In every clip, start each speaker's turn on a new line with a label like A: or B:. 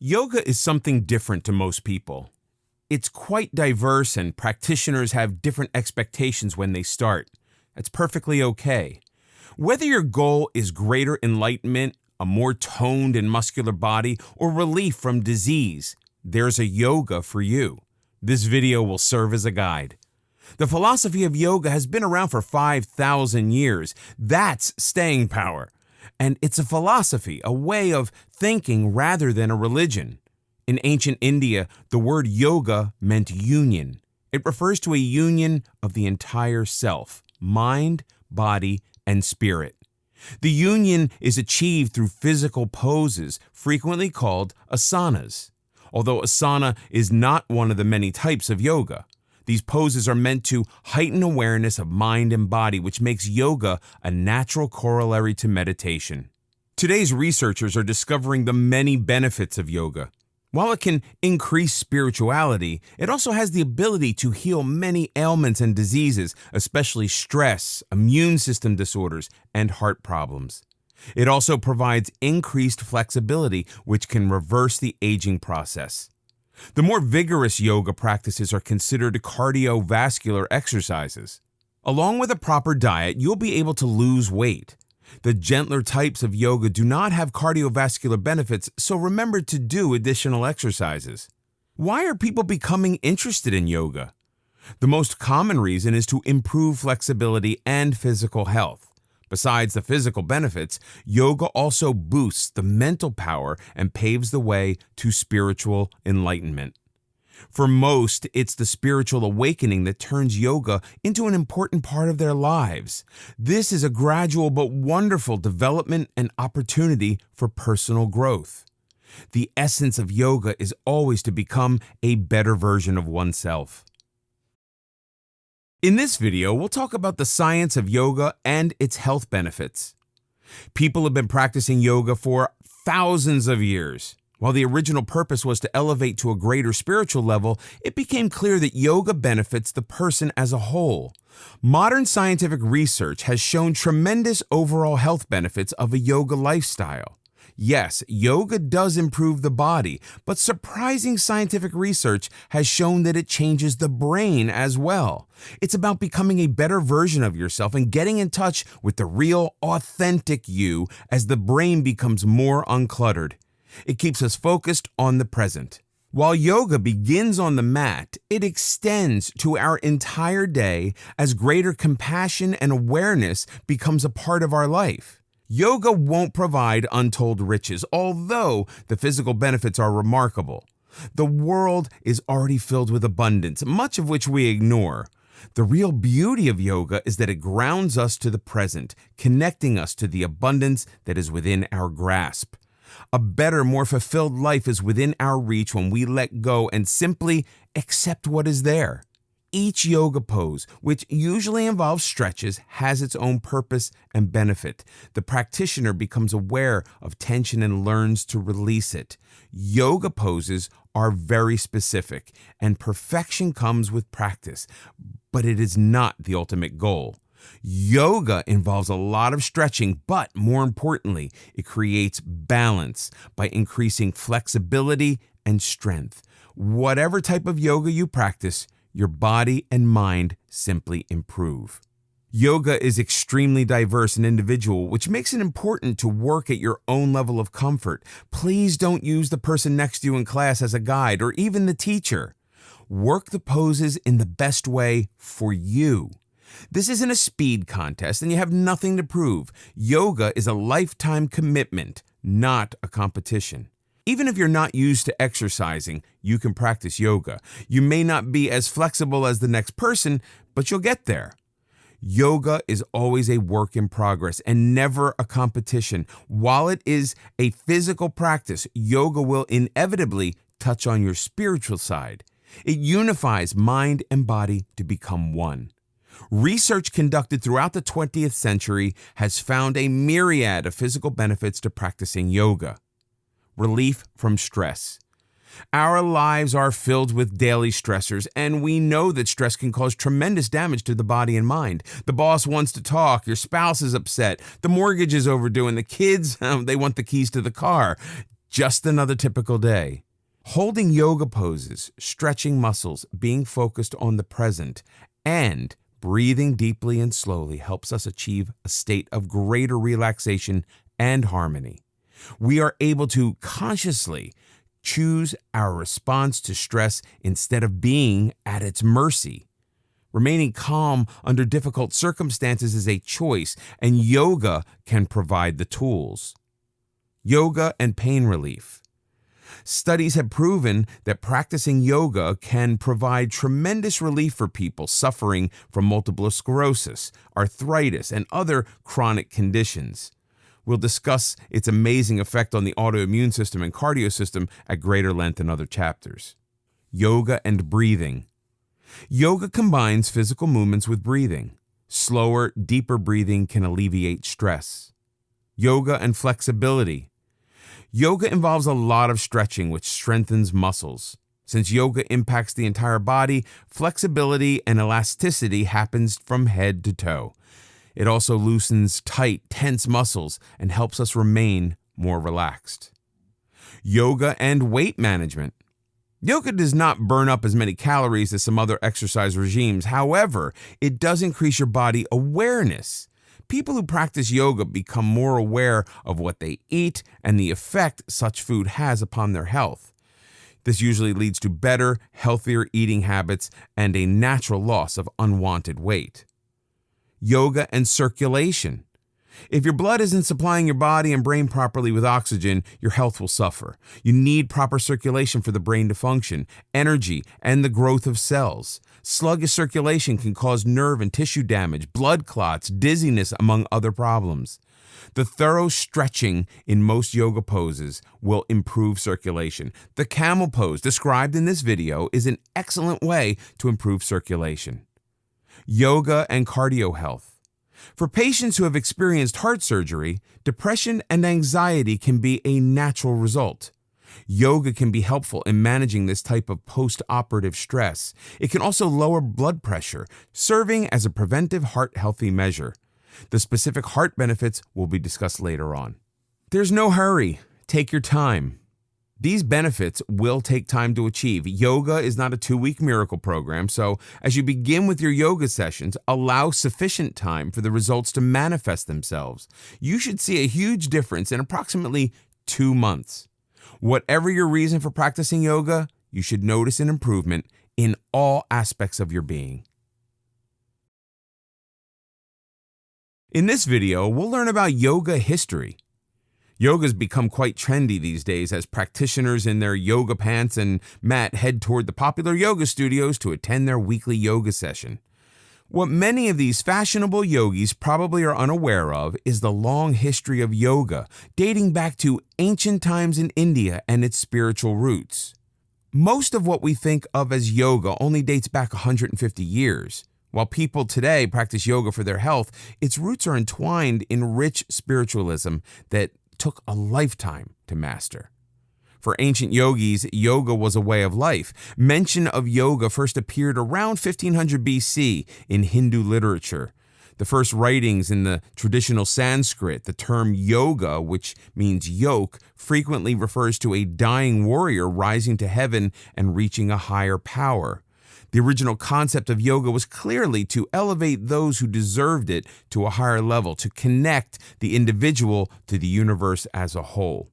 A: Yoga is something different to most people. It's quite diverse and practitioners have different expectations when they start. That's perfectly okay. Whether your goal is greater enlightenment, a more toned and muscular body, or relief from disease, there's a yoga for you. This video will serve as a guide. The philosophy of yoga has been around for 5,000 years. That's staying power. And it's a philosophy, a way of thinking rather than a religion. In ancient India, the word yoga meant union. It refers to a union of the entire self, mind, body, and spirit. The union is achieved through physical poses, frequently called asanas. Although asana is not one of the many types of yoga. These poses are meant to heighten awareness of mind and body, which makes yoga a natural corollary to meditation. Today's researchers are discovering the many benefits of yoga. While it can increase spirituality, it also has the ability to heal many ailments and diseases, especially stress, immune system disorders, and heart problems. It also provides increased flexibility, which can reverse the aging process. The more vigorous yoga practices are considered cardiovascular exercises. Along with a proper diet, you'll be able to lose weight. The gentler types of yoga do not have cardiovascular benefits, so remember to do additional exercises. Why are people becoming interested in yoga? The most common reason is to improve flexibility and physical health. Besides the physical benefits, yoga also boosts the mental power and paves the way to spiritual enlightenment. For most, it's the spiritual awakening that turns yoga into an important part of their lives. This is a gradual but wonderful development and opportunity for personal growth. The essence of yoga is always to become a better version of oneself. In this video, we'll talk about the science of yoga and its health benefits. People have been practicing yoga for thousands of years. While the original purpose was to elevate to a greater spiritual level, it became clear that yoga benefits the person as a whole. Modern scientific research has shown tremendous overall health benefits of a yoga lifestyle. Yes, yoga does improve the body, but surprising scientific research has shown that it changes the brain as well. It's about becoming a better version of yourself and getting in touch with the real, authentic you as the brain becomes more uncluttered. It keeps us focused on the present. While yoga begins on the mat, it extends to our entire day as greater compassion and awareness becomes a part of our life. Yoga won't provide untold riches, although the physical benefits are remarkable. The world is already filled with abundance, much of which we ignore. The real beauty of yoga is that it grounds us to the present, connecting us to the abundance that is within our grasp. A better, more fulfilled life is within our reach when we let go and simply accept what is there. Each yoga pose, which usually involves stretches, has its own purpose and benefit. The practitioner becomes aware of tension and learns to release it. Yoga poses are very specific, and perfection comes with practice, but it is not the ultimate goal. Yoga involves a lot of stretching, but more importantly, it creates balance by increasing flexibility and strength. Whatever type of yoga you practice, your body and mind simply improve. Yoga is extremely diverse and individual, which makes it important to work at your own level of comfort. Please don't use the person next to you in class as a guide or even the teacher. Work the poses in the best way for you. This isn't a speed contest and you have nothing to prove. Yoga is a lifetime commitment, not a competition. Even if you're not used to exercising, you can practice yoga. You may not be as flexible as the next person, but you'll get there. Yoga is always a work in progress and never a competition. While it is a physical practice, yoga will inevitably touch on your spiritual side. It unifies mind and body to become one. Research conducted throughout the 20th century has found a myriad of physical benefits to practicing yoga. Relief from stress. Our lives are filled with daily stressors, and we know that stress can cause tremendous damage to the body and mind. The boss wants to talk, your spouse is upset, the mortgage is overdue, and the kids, they want the keys to the car. Just another typical day. Holding yoga poses, stretching muscles, being focused on the present, and breathing deeply and slowly helps us achieve a state of greater relaxation and harmony. We are able to consciously choose our response to stress instead of being at its mercy. Remaining calm under difficult circumstances is a choice, and yoga can provide the tools. Yoga and pain relief. Studies have proven that practicing yoga can provide tremendous relief for people suffering from multiple sclerosis, arthritis, and other chronic conditions. We'll discuss its amazing effect on the autoimmune system and cardio system at greater length in other chapters. Yoga and breathing. Yoga combines physical movements with breathing. Slower, deeper breathing can alleviate stress. Yoga and flexibility. Yoga involves a lot of stretching, which strengthens muscles. Since yoga impacts the entire body, flexibility and elasticity happens from head to toe. It also loosens tight, tense muscles and helps us remain more relaxed. Yoga and weight management. Yoga does not burn up as many calories as some other exercise regimes. However, it does increase your body awareness. People who practice yoga become more aware of what they eat and the effect such food has upon their health. This usually leads to better, healthier eating habits and a natural loss of unwanted weight. Yoga and circulation. If your blood isn't supplying your body and brain properly with oxygen, your health will suffer. You need proper circulation for the brain to function, energy, and the growth of cells. Sluggish circulation can cause nerve and tissue damage, blood clots, dizziness, among other problems. The thorough stretching in most yoga poses will improve circulation. The camel pose described in this video is an excellent way to improve circulation. Yoga and cardio health. For patients who have experienced heart surgery, depression and anxiety can be a natural result. Yoga can be helpful in managing this type of post-operative stress. It can also lower blood pressure, serving as a preventive heart-healthy measure. The specific heart benefits will be discussed later on. There's no hurry. Take your time. These benefits will take time to achieve. Yoga is not a 2-week miracle program, so as you begin with your yoga sessions, allow sufficient time for the results to manifest themselves. You should see a huge difference in approximately 2 months. Whatever your reason for practicing yoga, you should notice an improvement in all aspects of your being. In this video, we'll learn about yoga history. Yoga's become quite trendy these days as practitioners in their yoga pants and mat head toward the popular yoga studios to attend their weekly yoga session. What many of these fashionable yogis probably are unaware of is the long history of yoga, dating back to ancient times in India and its spiritual roots. Most of what we think of as yoga only dates back 150 years. While people today practice yoga for their health, its roots are entwined in rich spiritualism that took a lifetime to master. For ancient yogis, yoga was a way of life. Mention of yoga first appeared around 1500 BC in Hindu literature. The first writings in the traditional Sanskrit, the term yoga, which means yoke, frequently refers to a dying warrior rising to heaven and reaching a higher power. The original concept of yoga was clearly to elevate those who deserved it to a higher level, to connect the individual to the universe as a whole.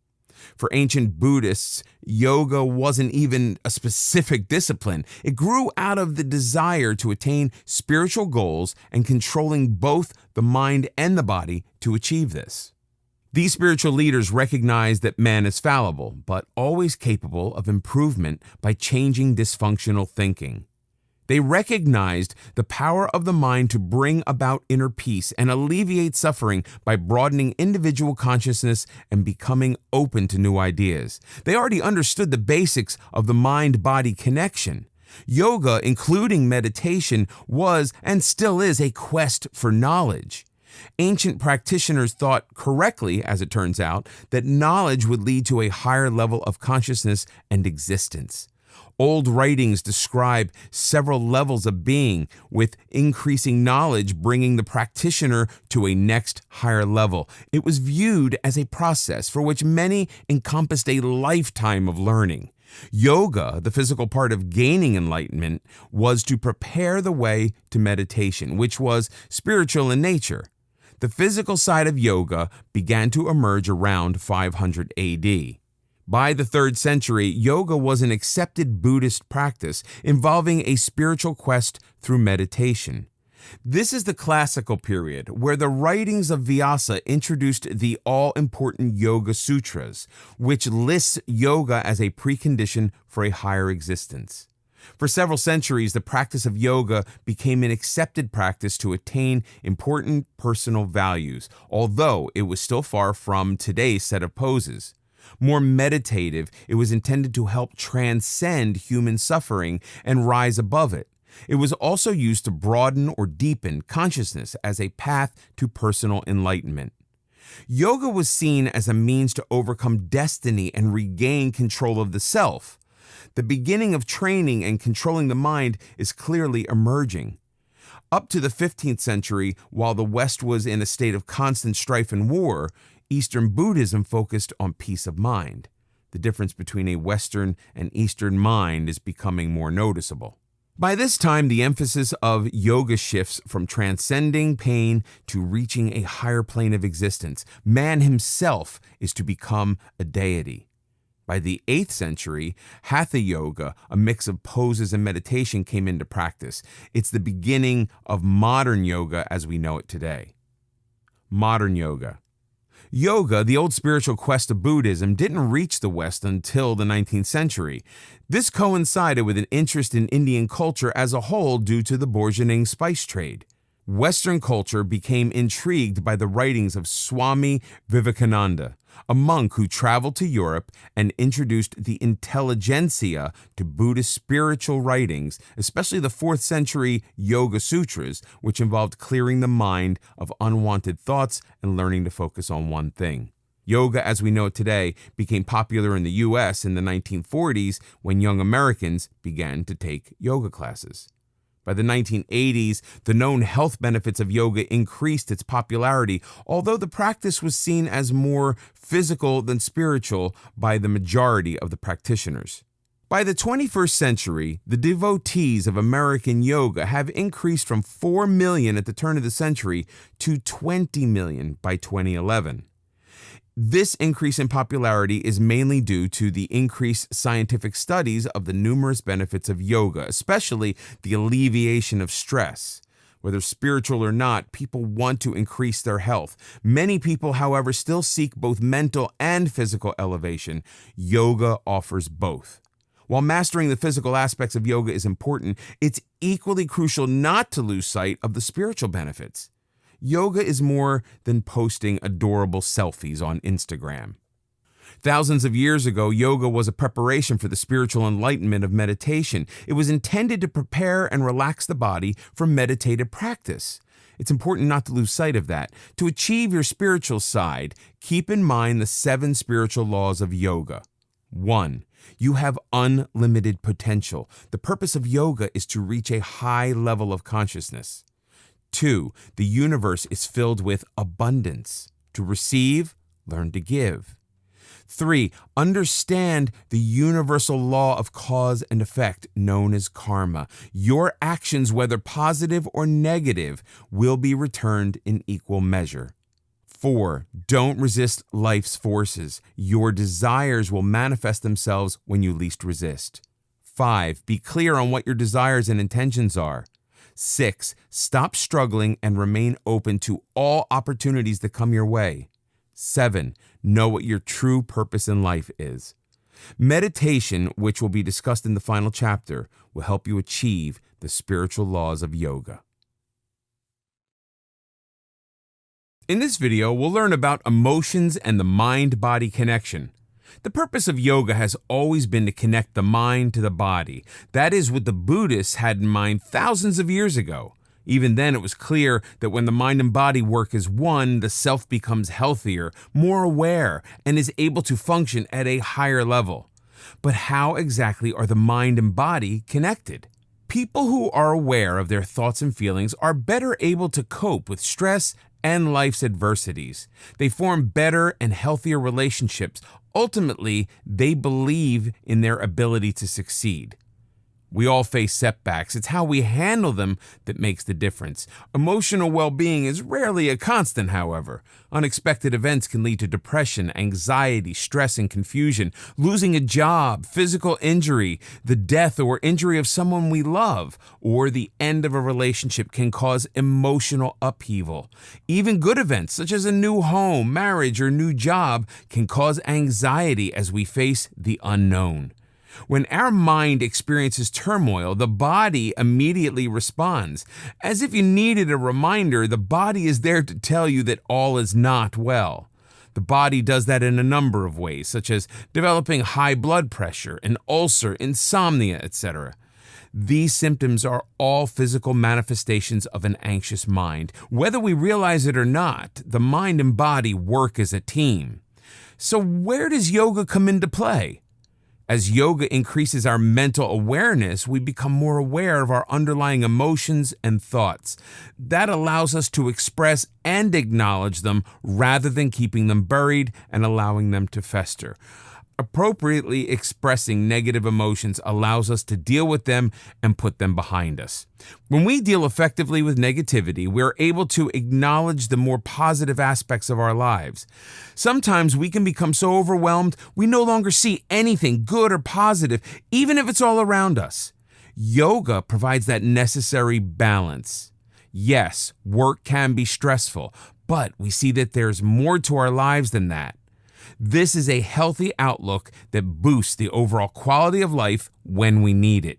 A: For ancient Buddhists, yoga wasn't even a specific discipline. It grew out of the desire to attain spiritual goals and controlling both the mind and the body to achieve this. These spiritual leaders recognized that man is fallible, but always capable of improvement by changing dysfunctional thinking. They recognized the power of the mind to bring about inner peace and alleviate suffering by broadening individual consciousness and becoming open to new ideas. They already understood the basics of the mind-body connection. Yoga, including meditation, was and still is a quest for knowledge. Ancient practitioners thought correctly, as it turns out, that knowledge would lead to a higher level of consciousness and existence. Old writings describe several levels of being, with increasing knowledge bringing the practitioner to a next higher level. It was viewed as a process for which many encompassed a lifetime of learning. Yoga, the physical part of gaining enlightenment, was to prepare the way to meditation, which was spiritual in nature. The physical side of yoga began to emerge around 500 AD. By the 3rd century, yoga was an accepted Buddhist practice involving a spiritual quest through meditation. This is the classical period where the writings of Vyasa introduced the all-important Yoga Sutras, which lists yoga as a precondition for a higher existence. For several centuries, the practice of yoga became an accepted practice to attain important personal values, although it was still far from today's set of poses. More meditative, it was intended to help transcend human suffering and rise above it. It was also used to broaden or deepen consciousness as a path to personal enlightenment. Yoga was seen as a means to overcome destiny and regain control of the self. The beginning of training and controlling the mind is clearly emerging. Up to the 15th century, while the West was in a state of constant strife and war, Eastern Buddhism focused on peace of mind. The difference between a Western and Eastern mind is becoming more noticeable. By this time, the emphasis of yoga shifts from transcending pain to reaching a higher plane of existence. Man himself is to become a deity. By the 8th century, Hatha Yoga, a mix of poses and meditation, came into practice. It's the beginning of modern yoga as we know it today. Modern yoga. Yoga, the old spiritual quest of Buddhism, didn't reach the West until the 19th century. This coincided with an interest in Indian culture as a whole due to the burgeoning spice trade. Western culture became intrigued by the writings of Swami Vivekananda, a monk who traveled to Europe and introduced the intelligentsia to Buddhist spiritual writings, especially the 4th century Yoga Sutras, which involved clearing the mind of unwanted thoughts and learning to focus on one thing. Yoga, as we know it today, became popular in the U.S. in the 1940s when young Americans began to take yoga classes. By the 1980s, the known health benefits of yoga increased its popularity, although the practice was seen as more physical than spiritual by the majority of the practitioners. By the 21st century, the devotees of American yoga have increased from 4 million at the turn of the century to 20 million by 2011. This increase in popularity is mainly due to the increased scientific studies of the numerous benefits of yoga, especially the alleviation of stress. Whether spiritual or not, people want to increase their health. Many people, however, still seek both mental and physical elevation. Yoga offers both. While mastering the physical aspects of yoga is important, it's equally crucial not to lose sight of the spiritual benefits. Yoga is more than posting adorable selfies on Instagram. Thousands of years ago, yoga was a preparation for the spiritual enlightenment of meditation. It was intended to prepare and relax the body for meditative practice. It's important not to lose sight of that. To achieve your spiritual side, keep in mind the 7 spiritual laws of yoga. 1. You have unlimited potential. The purpose of yoga is to reach a high level of consciousness. 2. The universe is filled with abundance. To receive, learn to give. 3. Understand the universal law of cause and effect known as karma. Your actions, whether positive or negative, will be returned in equal measure. 4. Don't resist life's forces. Your desires will manifest themselves when you least resist. 5. Be clear on what your desires and intentions are. 6. Stop struggling and remain open to all opportunities that come your way. 7. Know what your true purpose in life is. Meditation, which will be discussed in the final chapter, will help you achieve the spiritual laws of yoga. In this video, we'll learn about emotions and the mind-body connection. The purpose of yoga has always been to connect the mind to the body. That is what the Buddhists had in mind thousands of years ago. Even then, it was clear that when the mind and body work as one, the self becomes healthier, more aware, and is able to function at a higher level. But how exactly are the mind and body connected? People who are aware of their thoughts and feelings are better able to cope with stress and life's adversities. They form better and healthier relationships. Ultimately, they believe in their ability to succeed. We all face setbacks. It's how we handle them that makes the difference. Emotional well-being is rarely a constant, however. Unexpected events can lead to depression, anxiety, stress, and confusion. Losing a job, physical injury, the death or injury of someone we love, or the end of a relationship can cause emotional upheaval. Even good events, such as a new home, marriage, or new job, can cause anxiety as we face the unknown. When our mind experiences turmoil, the body immediately responds. As if you needed a reminder, the body is there to tell you that all is not well. The body does that in a number of ways, such as developing high blood pressure, an ulcer, insomnia, etc. These symptoms are all physical manifestations of an anxious mind. Whether we realize it or not, the mind and body work as a team. So where does yoga come into play? As yoga increases our mental awareness, we become more aware of our underlying emotions and thoughts. That allows us to express and acknowledge them rather than keeping them buried and allowing them to fester. Appropriately expressing negative emotions allows us to deal with them and put them behind us. When we deal effectively with negativity, we're able to acknowledge the more positive aspects of our lives. Sometimes we can become so overwhelmed we no longer see anything good or positive, even if it's all around us. Yoga provides that necessary balance. Yes, work can be stressful, but we see that there's more to our lives than that. This is a healthy outlook that boosts the overall quality of life when we need it.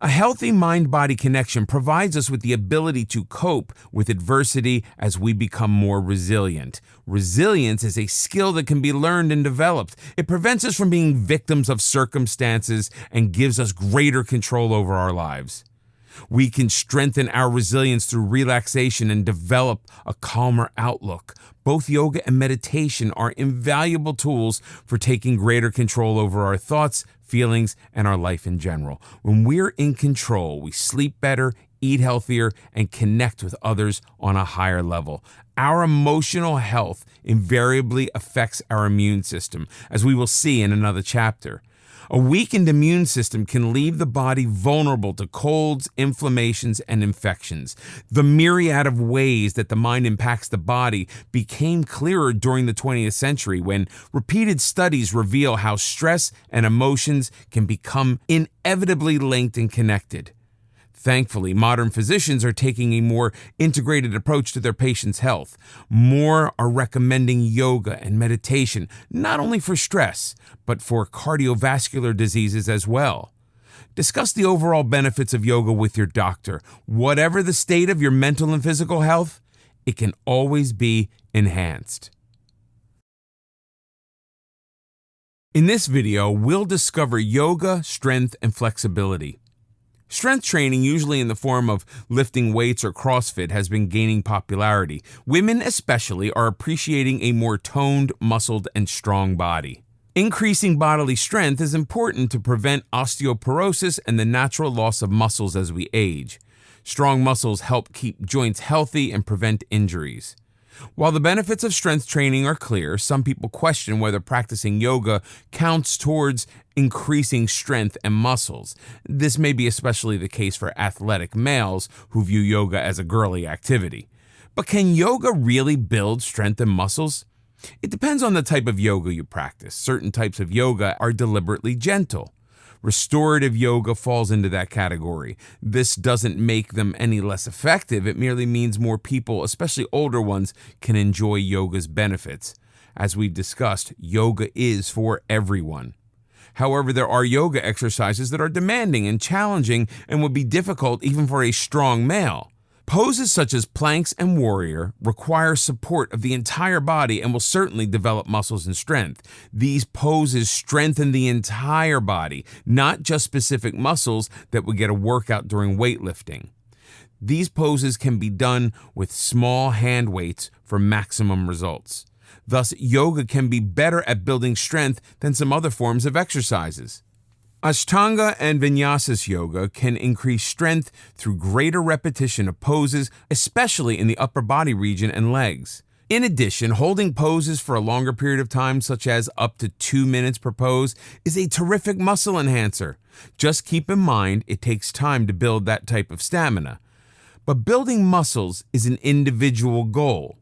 A: A healthy mind-body connection provides us with the ability to cope with adversity as we become more resilient. Resilience is a skill that can be learned and developed. It prevents us from being victims of circumstances and gives us greater control over our lives. We can strengthen our resilience through relaxation and develop a calmer outlook. Both yoga and meditation are invaluable tools for taking greater control over our thoughts, feelings, and our life in general. When we're in control, we sleep better, eat healthier, and connect with others on a higher level. Our emotional health invariably affects our immune system, as we will see in another chapter. A weakened immune system can leave the body vulnerable to colds, inflammations, and infections. The myriad of ways that the mind impacts the body became clearer during the 20th century when repeated studies reveal how stress and emotions can become inevitably linked and connected. Thankfully, modern physicians are taking a more integrated approach to their patients' health. More are recommending yoga and meditation, not only for stress, but for cardiovascular diseases as well. Discuss the overall benefits of yoga with your doctor. Whatever the state of your mental and physical health, it can always be enhanced. In this video, we'll discover yoga, strength, and flexibility. Strength training, usually in the form of lifting weights or CrossFit, has been gaining popularity. Women especially are appreciating a more toned, muscled, and strong body. Increasing bodily strength is important to prevent osteoporosis and the natural loss of muscles as we age. Strong muscles help keep joints healthy and prevent injuries. While the benefits of strength training are clear, some people question whether practicing yoga counts towards increasing strength and muscles. This may be especially the case for athletic males who view yoga as a girly activity. But can yoga really build strength and muscles? It depends on the type of yoga you practice. Certain types of yoga are deliberately gentle. Restorative yoga falls into that category. This doesn't make them any less effective. It merely means more people, especially older ones, can enjoy yoga's benefits. As we've discussed, yoga is for everyone. However, there are yoga exercises that are demanding and challenging and would be difficult even for a strong male. Poses such as planks and warrior require support of the entire body and will certainly develop muscles and strength. These poses strengthen the entire body, not just specific muscles that would get a workout during weightlifting. These poses can be done with small hand weights for maximum results. Thus, yoga can be better at building strength than some other forms of exercises. Ashtanga and Vinyasa yoga can increase strength through greater repetition of poses, especially in the upper body region and legs. In addition, holding poses for a longer period of time, such as up to 2 minutes per pose, is a terrific muscle enhancer. Just keep in mind it takes time to build that type of stamina. But building muscles is an individual goal.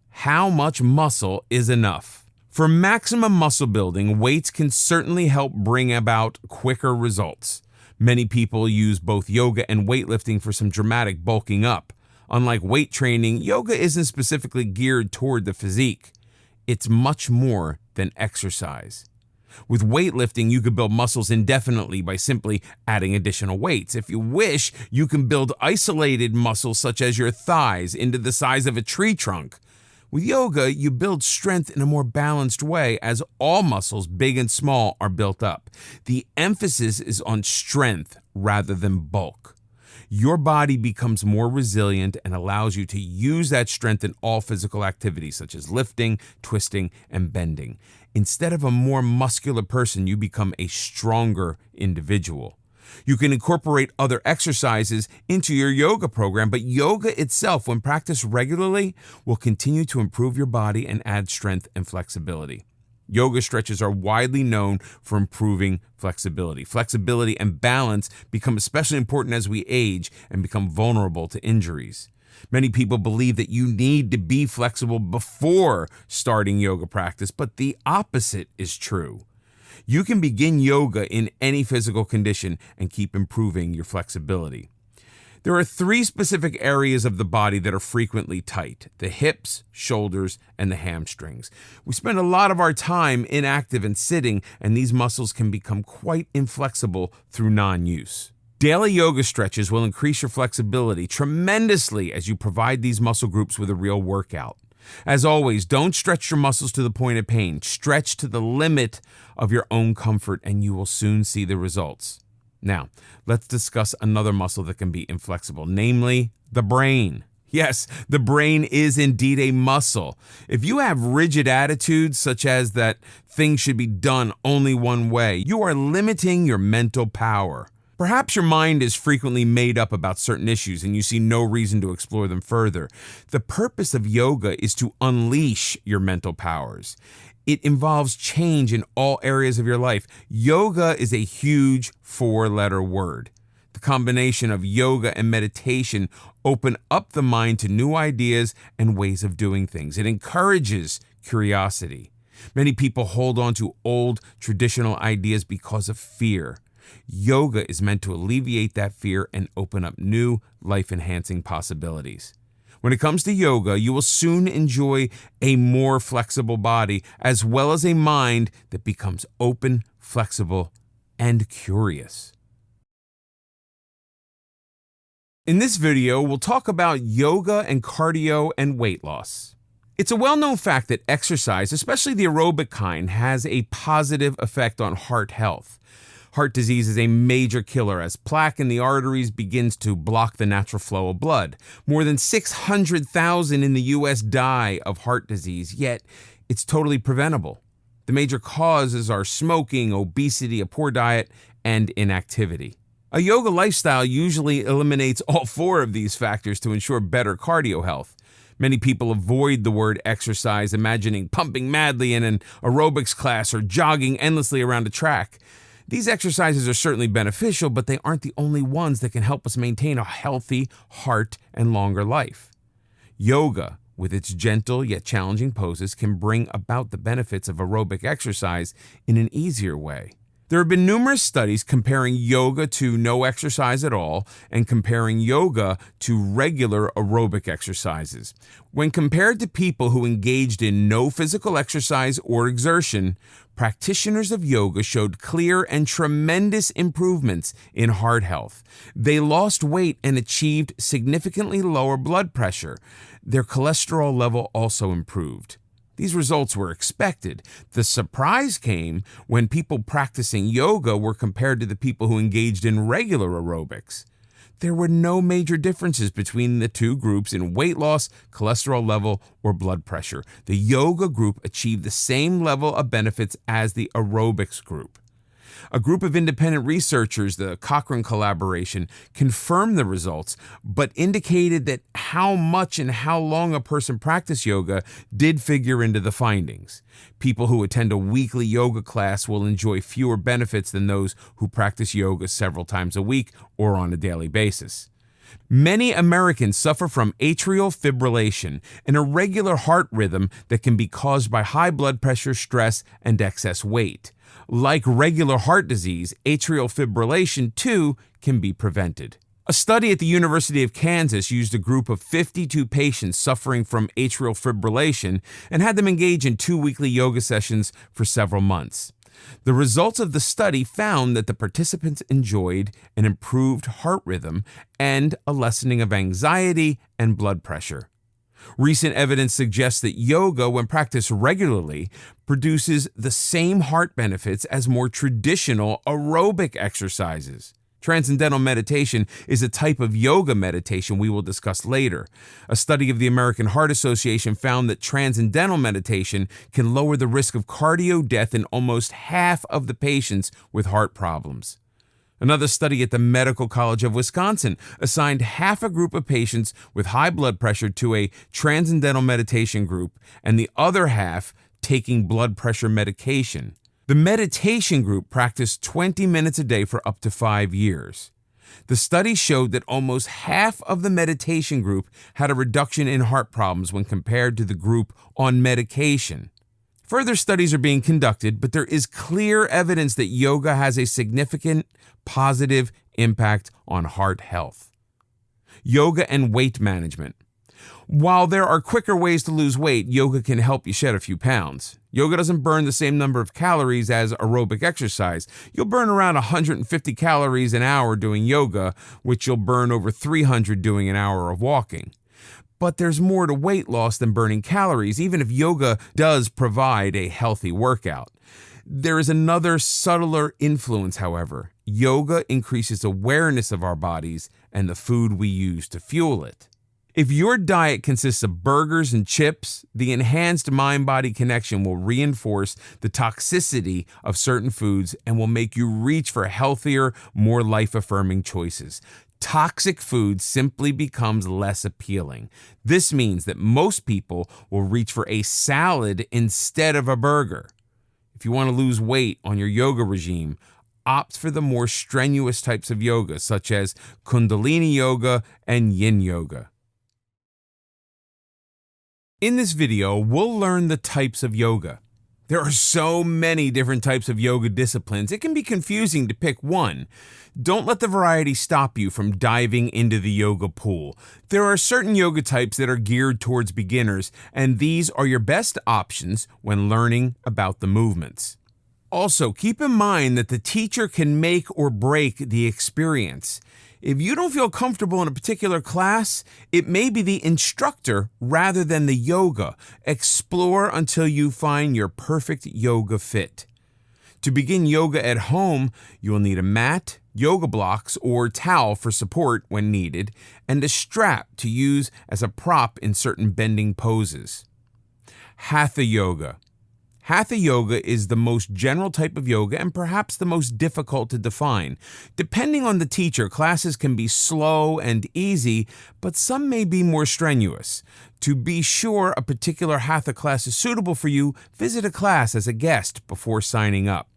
A: How much muscle is enough? For maximum muscle building, weights can certainly help bring about quicker results. Many people use both yoga and weightlifting for some dramatic bulking up. Unlike weight training, yoga isn't specifically geared toward the physique. It's much more than exercise. With weightlifting, you could build muscles indefinitely by simply adding additional weights. If you wish, you can build isolated muscles such as your thighs into the size of a tree trunk. With yoga, you build strength in a more balanced way as all muscles, big and small, are built up. The emphasis is on strength rather than bulk. Your body becomes more resilient and allows you to use that strength in all physical activities such as lifting, twisting, and bending. Instead of a more muscular person, you become a stronger individual. You can incorporate other exercises into your yoga program, but yoga itself, when practiced regularly, will continue to improve your body and add strength and flexibility. Yoga stretches are widely known for improving flexibility. Flexibility and balance become especially important as we age and become vulnerable to injuries. Many people believe that you need to be flexible before starting yoga practice, but the opposite is true. You can begin yoga in any physical condition and keep improving your flexibility. There are 3 specific areas of the body that are frequently tight: the hips, shoulders, and the hamstrings. We spend a lot of our time inactive and sitting, and these muscles can become quite inflexible through non-use. Daily yoga stretches will increase your flexibility tremendously as you provide these muscle groups with a real workout. As always, don't stretch your muscles to the point of pain. Stretch to the limit of your own comfort, and you will soon see the results. Now, let's discuss another muscle that can be inflexible, namely the brain. Yes, the brain is indeed a muscle. If you have rigid attitudes, such as that things should be done only one way, you are limiting your mental power. Perhaps your mind is frequently made up about certain issues and you see no reason to explore them further. The purpose of yoga is to unleash your mental powers. It involves change in all areas of your life. Yoga is a huge 4-letter word. The combination of yoga and meditation open up the mind to new ideas and ways of doing things. It encourages curiosity. Many people hold on to old traditional ideas because of fear. Yoga is meant to alleviate that fear and open up new life-enhancing possibilities. When it comes to yoga, you will soon enjoy a more flexible body as well as a mind that becomes open, flexible, and curious. In this video, we'll talk about yoga and cardio and weight loss. It's a well-known fact that exercise, especially the aerobic kind, has a positive effect on heart health. Heart disease is a major killer as plaque in the arteries begins to block the natural flow of blood. More than 600,000 in the U.S. die of heart disease, yet it's totally preventable. The major causes are smoking, obesity, a poor diet, and inactivity. A yoga lifestyle usually eliminates all 4 of these factors to ensure better cardio health. Many people avoid the word exercise, imagining pumping madly in an aerobics class or jogging endlessly around a track. These exercises are certainly beneficial, but they aren't the only ones that can help us maintain a healthy heart and longer life. Yoga, with its gentle yet challenging poses, can bring about the benefits of aerobic exercise in an easier way. There have been numerous studies comparing yoga to no exercise at all and comparing yoga to regular aerobic exercises. When compared to people who engaged in no physical exercise or exertion, practitioners of yoga showed clear and tremendous improvements in heart health. They lost weight and achieved significantly lower blood pressure. Their cholesterol level also improved. These results were expected. The surprise came when people practicing yoga were compared to the people who engaged in regular aerobics. there were no major differences between the two groups in weight loss, cholesterol level, or blood pressure. The yoga group achieved the same level of benefits as the aerobics group. A group of independent researchers, the Cochrane collaboration, confirmed the results, but indicated that how much and how long a person practiced yoga did figure into the findings. People who attend a weekly yoga class will enjoy fewer benefits than those who practice yoga several times a week or on a daily basis. Many Americans suffer from atrial fibrillation, an irregular heart rhythm that can be caused by high blood pressure, stress, and excess weight. Like regular heart disease, atrial fibrillation, too, can be prevented. A study at the University of Kansas used a group of 52 patients suffering from atrial fibrillation and had them engage in 2 weekly yoga sessions for several months. The results of the study found that the participants enjoyed an improved heart rhythm and a lessening of anxiety and blood pressure. Recent evidence suggests that yoga, when practiced regularly, produces the same heart benefits as more traditional aerobic exercises. Transcendental meditation is a type of yoga meditation we will discuss later. A study of the American Heart Association found that transcendental meditation can lower the risk of cardio death in almost half of the patients with heart problems. Another study at the Medical College of Wisconsin assigned half a group of patients with high blood pressure to a transcendental meditation group and the other half taking blood pressure medication. The meditation group practiced 20 minutes a day for up to 5 years. The study showed that almost half of the meditation group had a reduction in heart problems when compared to the group on medication. Further studies are being conducted, but there is clear evidence that yoga has a significant positive impact on heart health. Yoga and weight management. While there are quicker ways to lose weight, yoga can help you shed a few pounds. Yoga doesn't burn the same number of calories as aerobic exercise. You'll burn around 150 calories an hour doing yoga, which you'll burn over 300 doing an hour of walking. But there's more to weight loss than burning calories, even if yoga does provide a healthy workout. There is another subtler influence, however. Yoga increases awareness of our bodies and the food we use to fuel it. If your diet consists of burgers and chips, the enhanced mind-body connection will reinforce the toxicity of certain foods and will make you reach for healthier, more life-affirming choices. Toxic food simply becomes less appealing. This means that most people will reach for a salad instead of a burger. If you want to lose weight on your yoga regime, opt for the more strenuous types of yoga, such as Kundalini yoga and Yin yoga. In this video, we'll learn the types of yoga. There are so many different types of yoga disciplines, it can be confusing to pick one. Don't let the variety stop you from diving into the yoga pool. There are certain yoga types that are geared towards beginners, and these are your best options when learning about the movements. Also, keep in mind that the teacher can make or break the experience. If you don't feel comfortable in a particular class, it may be the instructor rather than the yoga. Explore until you find your perfect yoga fit. To begin yoga at home, you will need a mat, yoga blocks, or towel for support when needed, and a strap to use as a prop in certain bending poses. Hatha yoga. Hatha yoga is the most general type of yoga and perhaps the most difficult to define. Depending on the teacher, classes can be slow and easy, but some may be more strenuous. To be sure a particular Hatha class is suitable for you, visit a class as a guest before signing up.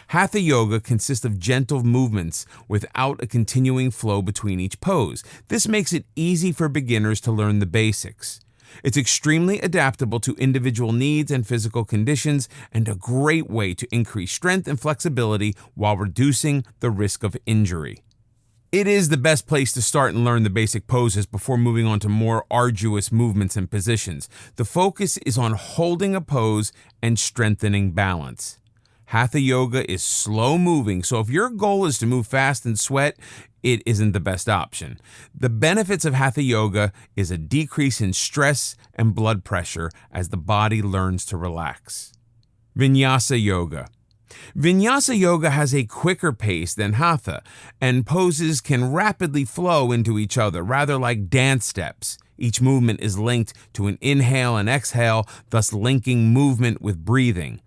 A: Hatha yoga consists of gentle movements without a continuing flow between each pose. This makes it easy for beginners to learn the basics. It's extremely adaptable to individual needs and physical conditions, and a great way to increase strength and flexibility while reducing the risk of injury. It is the best place to start and learn the basic poses before moving on to more arduous movements and positions. The focus is on holding a pose and strengthening balance. Hatha yoga is slow moving, so if your goal is to move fast and sweat, it isn't the best option. The benefits of Hatha yoga is a decrease in stress and blood pressure as the body learns to relax. Vinyasa yoga. Vinyasa yoga has a quicker pace than hatha, and poses can rapidly flow into each other, rather like dance steps. Each movement is linked to an inhale and exhale, thus linking movement with breathing.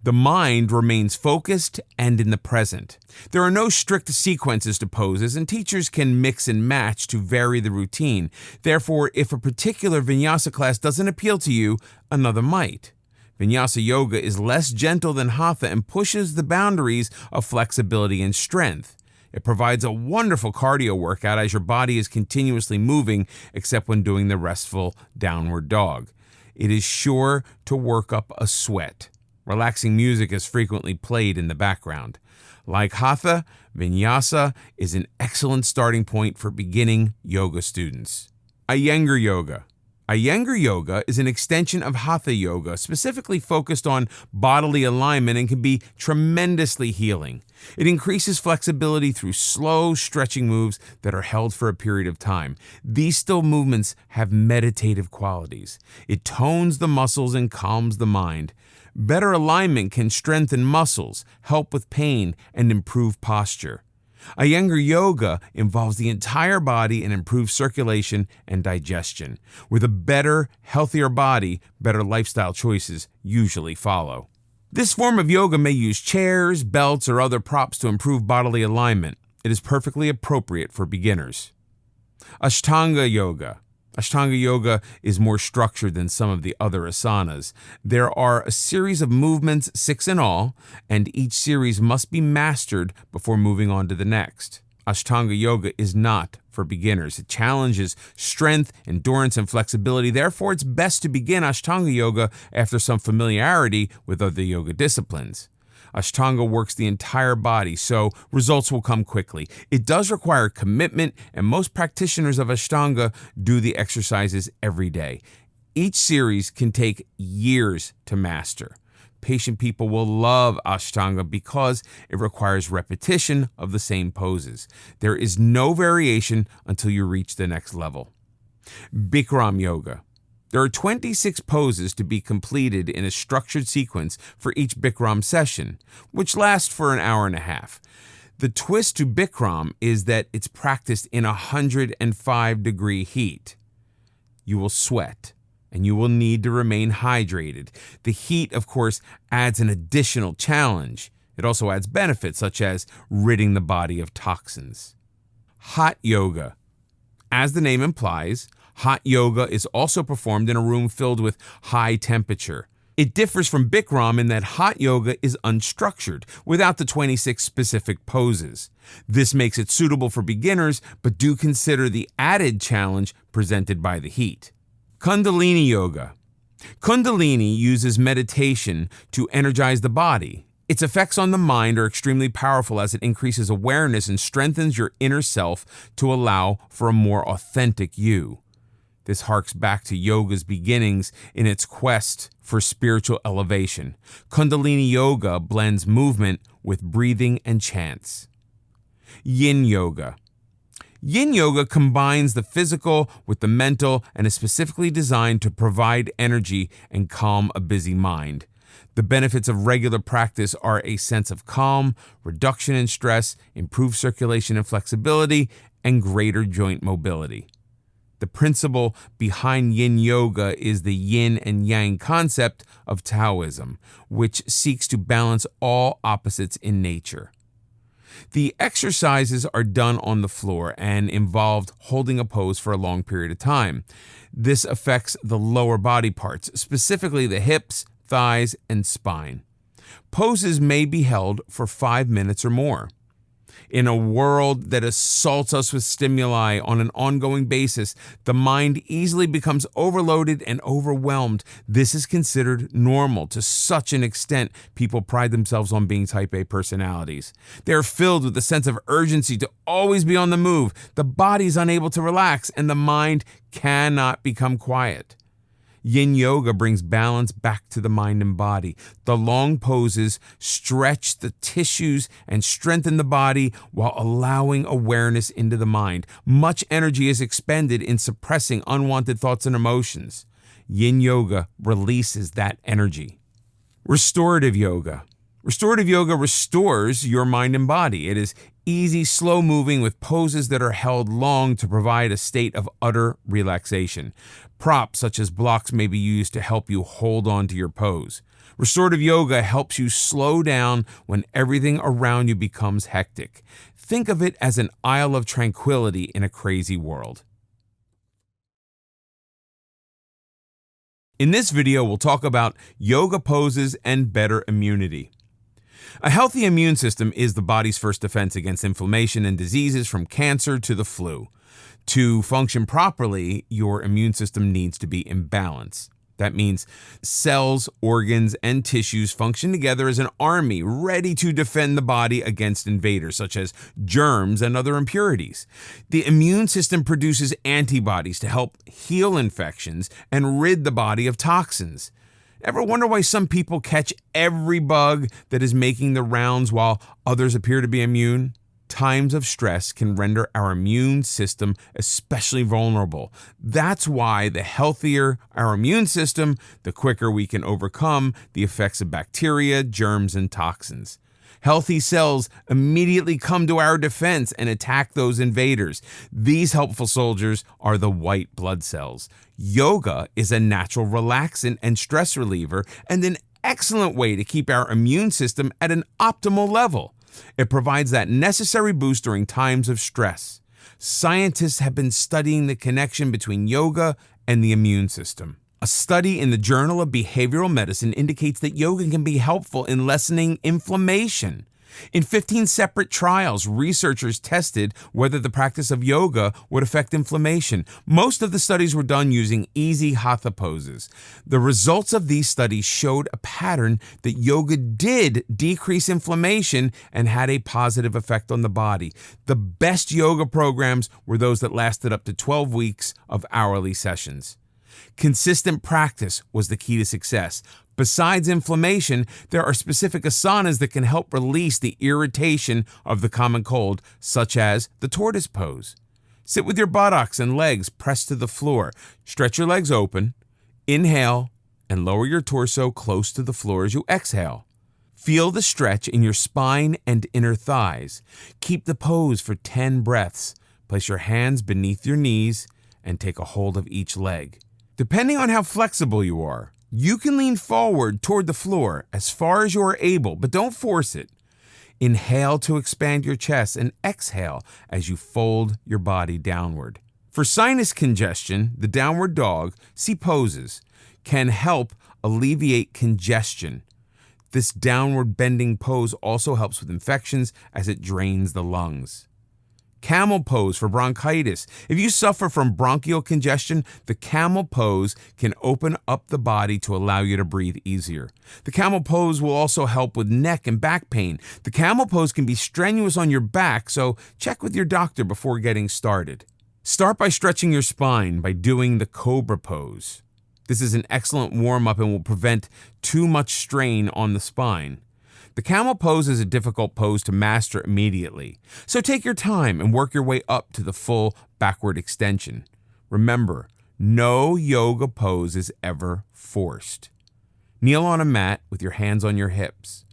A: The mind remains focused and in the present. There are no strict sequences to poses, and teachers can mix and match to vary the routine. Therefore, if a particular vinyasa class doesn't appeal to you, another might. Vinyasa yoga is less gentle than hatha and pushes the boundaries of flexibility and strength. It provides a wonderful cardio workout as your body is continuously moving, except when doing the restful downward dog. It is sure to work up a sweat. Relaxing music is frequently played in the background. Like hatha, vinyasa is an excellent starting point for beginning yoga students. Iyengar yoga. Iyengar yoga is an extension of hatha yoga, specifically focused on bodily alignment, and can be tremendously healing. It increases flexibility through slow stretching moves that are held for a period of time. These still movements have meditative qualities. It tones the muscles and calms the mind. Better alignment can strengthen muscles, help with pain, and improve posture. Iyengar yoga involves the entire body and improves circulation and digestion. With a better, healthier body, better lifestyle choices usually follow. This form of yoga may use chairs, belts, or other props to improve bodily alignment. It is perfectly appropriate for beginners. Ashtanga yoga. Ashtanga yoga is more structured than some of the other asanas. There are a series of movements, 6 in all, and each series must be mastered before moving on to the next. Ashtanga yoga is not for beginners. It challenges strength, endurance, and flexibility. Therefore, it's best to begin Ashtanga yoga after some familiarity with other yoga disciplines. Ashtanga works the entire body, so results will come quickly. It does require commitment, and most practitioners of Ashtanga do the exercises every day. Each series can take years to master. Patient people will love Ashtanga because it requires repetition of the same poses. There is no variation until you reach the next level. Bikram yoga. There are 26 poses to be completed in a structured sequence for each Bikram session, which lasts for an hour and a half. The twist to Bikram is that it's practiced in 105-degree heat. You will sweat, and you will need to remain hydrated. The heat, of course, adds an additional challenge. It also adds benefits, such as ridding the body of toxins. Hot yoga. As the name implies, hot yoga is also performed in a room filled with high temperature. It differs from Bikram in that hot yoga is unstructured, without the 26 specific poses. This makes it suitable for beginners, but do consider the added challenge presented by the heat. Kundalini yoga. Kundalini uses meditation to energize the body. Its effects on the mind are extremely powerful as it increases awareness and strengthens your inner self to allow for a more authentic you. This harks back to yoga's beginnings in its quest for spiritual elevation. Kundalini yoga blends movement with breathing and chants. Yin yoga. Yin yoga combines the physical with the mental and is specifically designed to provide energy and calm a busy mind. The benefits of regular practice are a sense of calm, reduction in stress, improved circulation and flexibility, and greater joint mobility. The principle behind yin yoga is the yin and yang concept of Taoism, which seeks to balance all opposites in nature. The exercises are done on the floor and involved holding a pose for a long period of time. This affects the lower body parts, specifically the hips, thighs, and spine. Poses may be held for 5 minutes or more. In a world that assaults us with stimuli on an ongoing basis, the mind easily becomes overloaded and overwhelmed. This is considered normal to such an extent people pride themselves on being type A personalities. They are filled with a sense of urgency to always be on the move. The body is unable to relax, and the mind cannot become quiet. Yin yoga brings balance back to the mind and body. The long poses stretch the tissues and strengthen the body while allowing awareness into the mind. Much energy is expended in suppressing unwanted thoughts and emotions. Yin yoga releases that energy. Restorative yoga. Restorative yoga restores your mind and body. It is easy, slow moving with poses that are held long to provide a state of utter relaxation. Props such as blocks may be used to help you hold on to your pose. Restorative yoga helps you slow down when everything around you becomes hectic. Think of it as an isle of tranquility in a crazy world. In this video, we'll talk about yoga poses and better immunity. A healthy immune system is the body's first defense against inflammation and diseases from cancer to the flu. To function properly, your immune system needs to be in balance. That means cells, organs, and tissues function together as an army ready to defend the body against invaders such as germs and other impurities. The immune system produces antibodies to help heal infections and rid the body of toxins. Ever wonder why some people catch every bug that is making the rounds while others appear to be immune? Times of stress can render our immune system especially vulnerable. That's why the healthier our immune system, the quicker we can overcome the effects of bacteria, germs, and toxins. Healthy cells immediately come to our defense and attack those invaders. These helpful soldiers are the white blood cells. Yoga is a natural relaxant and stress reliever and an excellent way to keep our immune system at an optimal level. It provides that necessary boost during times of stress. Scientists have been studying the connection between yoga and the immune system. A study in the Journal of Behavioral Medicine indicates that yoga can be helpful in lessening inflammation. In 15 separate trials, researchers tested whether the practice of yoga would affect inflammation. Most of the studies were done using easy hatha poses. The results of these studies showed a pattern that yoga did decrease inflammation and had a positive effect on the body. The best yoga programs were those that lasted up to 12 weeks of hourly sessions. Consistent practice was the key to success. Besides inflammation, there are specific asanas that can help release the irritation of the common cold, such as the tortoise pose. Sit with your buttocks and legs pressed to the floor. Stretch your legs open, inhale, and lower your torso close to the floor as you exhale. Feel the stretch in your spine and inner thighs. Keep the pose for 10 breaths. Place your hands beneath your knees and take a hold of each leg. Depending on how flexible you are, you can lean forward toward the floor as far as you are able, but don't force it. Inhale to expand your chest and exhale as you fold your body downward. For sinus congestion, the downward dog, see poses, can help alleviate congestion. This downward bending pose also helps with infections as it drains the lungs. Camel pose for bronchitis. If you suffer from bronchial congestion, the camel pose can open up the body to allow you to breathe easier. The camel pose will also help with neck and back pain. The camel pose can be strenuous on your back, so check with your doctor before getting started. Start by stretching your spine by doing the cobra pose. This is an excellent warm-up and will prevent too much strain on the spine. The camel pose is a difficult pose to master immediately, so take your time and work your way up to the full backward extension. Remember, no yoga pose is ever forced. Kneel on a mat with your hands on your hips.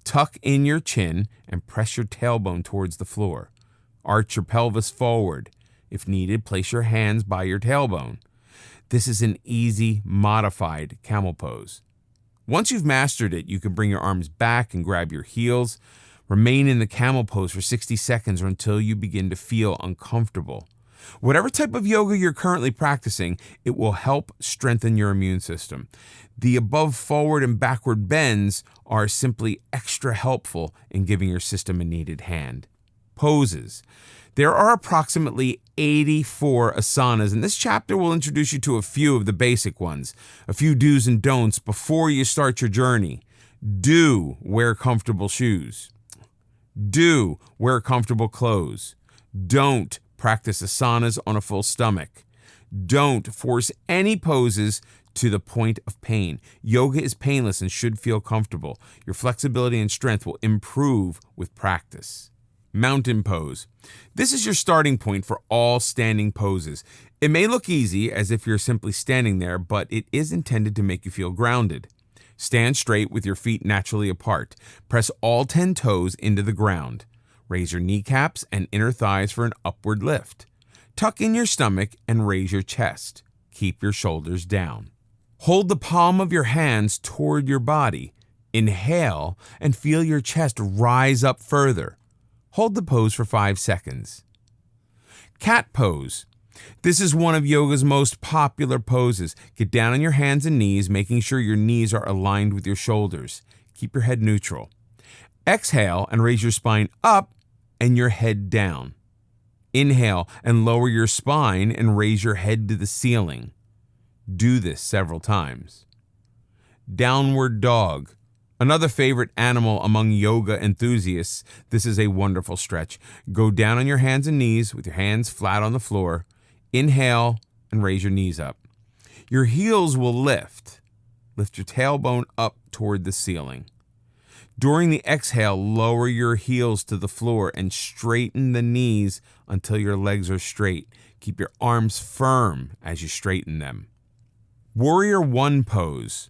A: Tuck in your chin and press your tailbone towards the floor. Arch your pelvis forward. If needed, place your hands by your tailbone. This is an easy, modified camel pose. Once you've mastered it, you can bring your arms back and grab your heels. Remain in the camel pose for 60 seconds or until you begin to feel uncomfortable. Whatever type of yoga you're currently practicing, it will help strengthen your immune system. The above forward and backward bends are simply extra helpful in giving your system a needed hand. Poses. There are approximately 84 asanas, and this chapter will introduce you to a few of the basic ones, a few do's and don'ts before you start your journey. Do wear comfortable shoes. Do wear comfortable clothes. Don't practice asanas on a full stomach. Don't force any poses to the point of pain. Yoga is painless and should feel comfortable. Your flexibility and strength will improve with practice. Mountain pose. This is your starting point for all standing poses. It may look easy, as if you're simply standing there, but it is intended to make you feel grounded. Stand straight with your feet naturally apart. Press all 10 toes into the ground. Raise your kneecaps and inner thighs for an upward lift. Tuck in your stomach and raise your chest. Keep your shoulders down. Hold the palm of your hands toward your body. Inhale and feel your chest rise up further. Hold the pose for 5 seconds. Cat pose. This is one of yoga's most popular poses. Get down on your hands and knees, making sure your knees are aligned with your shoulders. Keep your head neutral. Exhale and raise your spine up and your head down. Inhale and lower your spine and raise your head to the ceiling. Do this several times. Downward dog. Another favorite animal among yoga enthusiasts. This is a wonderful stretch. Go down on your hands and knees with your hands flat on the floor. Inhale and raise your knees up. Your heels will lift. Lift your tailbone up toward the ceiling. During the exhale, lower your heels to the floor and straighten the knees until your legs are straight. Keep your arms firm as you straighten them. Warrior One pose.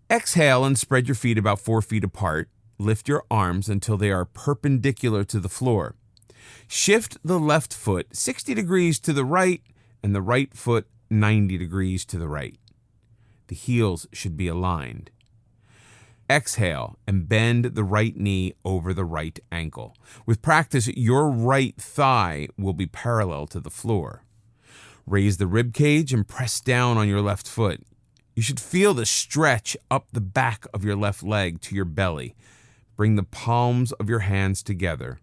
A: Exhale and spread your feet about 4 feet apart. Lift your arms until they are perpendicular to the floor. Shift the left foot 60 degrees to the right and the right foot 90 degrees to the right. The heels should be aligned. Exhale and bend the right knee over the right ankle. With practice, your right thigh will be parallel to the floor. Raise the rib cage and press down on your left foot. You should feel the stretch up the back of your left leg to your belly. Bring the palms of your hands together.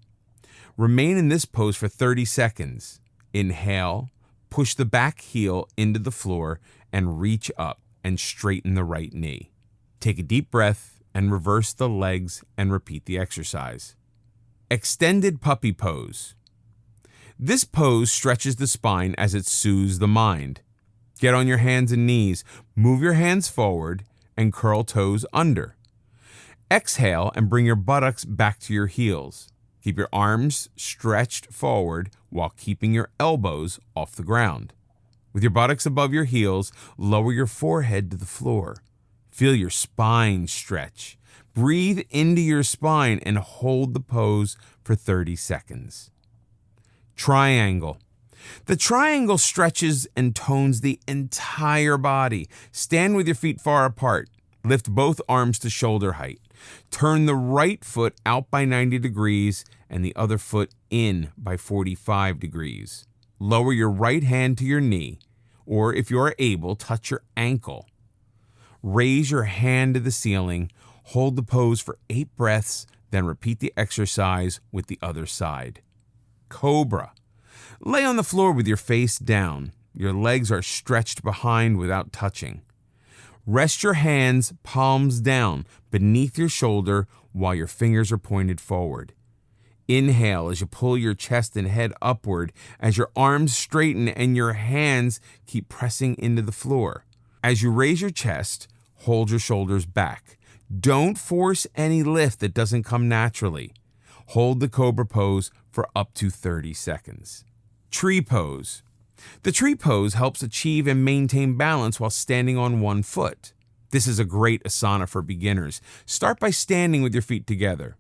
A: Remain in this pose for 30 seconds. Inhale, push the back heel into the floor and reach up and straighten the right knee. Take a deep breath and reverse the legs and repeat the exercise. Extended puppy pose. This pose stretches the spine as it soothes the mind. Get on your hands and knees, move your hands forward, and curl toes under. Exhale and bring your buttocks back to your heels. Keep your arms stretched forward while keeping your elbows off the ground. With your buttocks above your heels, lower your forehead to the floor. Feel your spine stretch. Breathe into your spine and hold the pose for 30 seconds. Triangle. The triangle stretches and tones the entire body. Stand with your feet far apart. Lift both arms to shoulder height. Turn the right foot out by 90 degrees and the other foot in by 45 degrees. Lower your right hand to your knee, or if you are able, touch your ankle. Raise your hand to the ceiling, hold the pose for 8 breaths, then repeat the exercise with the other side. Cobra. Lay on the floor with your face down. Your legs are stretched behind without touching. Rest your hands palms down beneath your shoulder while your fingers are pointed forward. Inhale as you pull your chest and head upward as your arms straighten and your hands keep pressing into the floor. As you raise your chest, hold your shoulders back. Don't force any lift that doesn't come naturally. Hold the cobra pose for up to 30 seconds. Tree pose. The tree pose helps achieve and maintain balance while standing on one foot. This is a great asana for beginners. Start by standing with your feet together.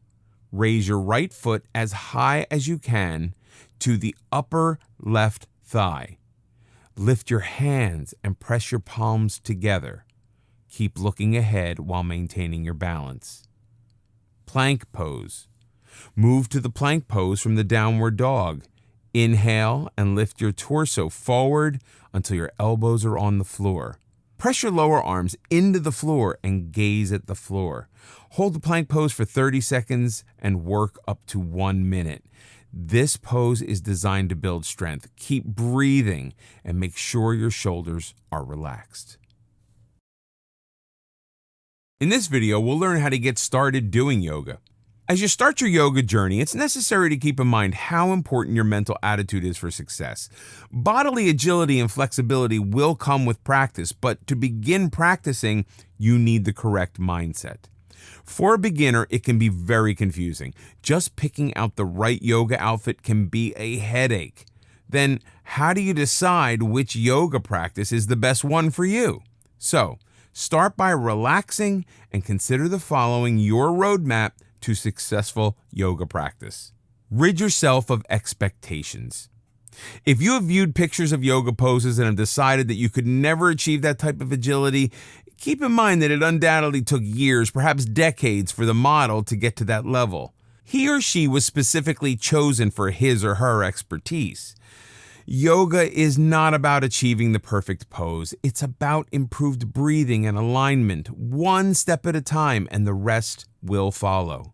A: Raise your right foot as high as you can to the upper left thigh. Lift your hands and press your palms together. Keep looking ahead while maintaining your balance. Plank pose. Move to the plank pose from the downward dog. Inhale and lift your torso forward until your elbows are on the floor. Press your lower arms into the floor and gaze at the floor. Hold the plank pose for 30 seconds and work up to 1 minute. This pose is designed to build strength. Keep breathing and make sure your shoulders are relaxed. In this video, we'll learn how to get started doing yoga. As you start your yoga journey, it's necessary to keep in mind how important your mental attitude is for success. Bodily agility and flexibility will come with practice, but to begin practicing, you need the correct mindset. For a beginner, it can be very confusing. Just picking out the right yoga outfit can be a headache. Then, how do you decide which yoga practice is the best one for you? So, Start by relaxing and consider the following your roadmap to successful yoga practice. Rid yourself of expectations. If you have viewed pictures of yoga poses and have decided that you could never achieve that type of agility, keep in mind that it undoubtedly took years, perhaps decades, for the model to get to that level. He or she was specifically chosen for his or her expertise. Yoga is not about achieving the perfect pose. It's about improved breathing and alignment, one step at a time, and the rest will follow.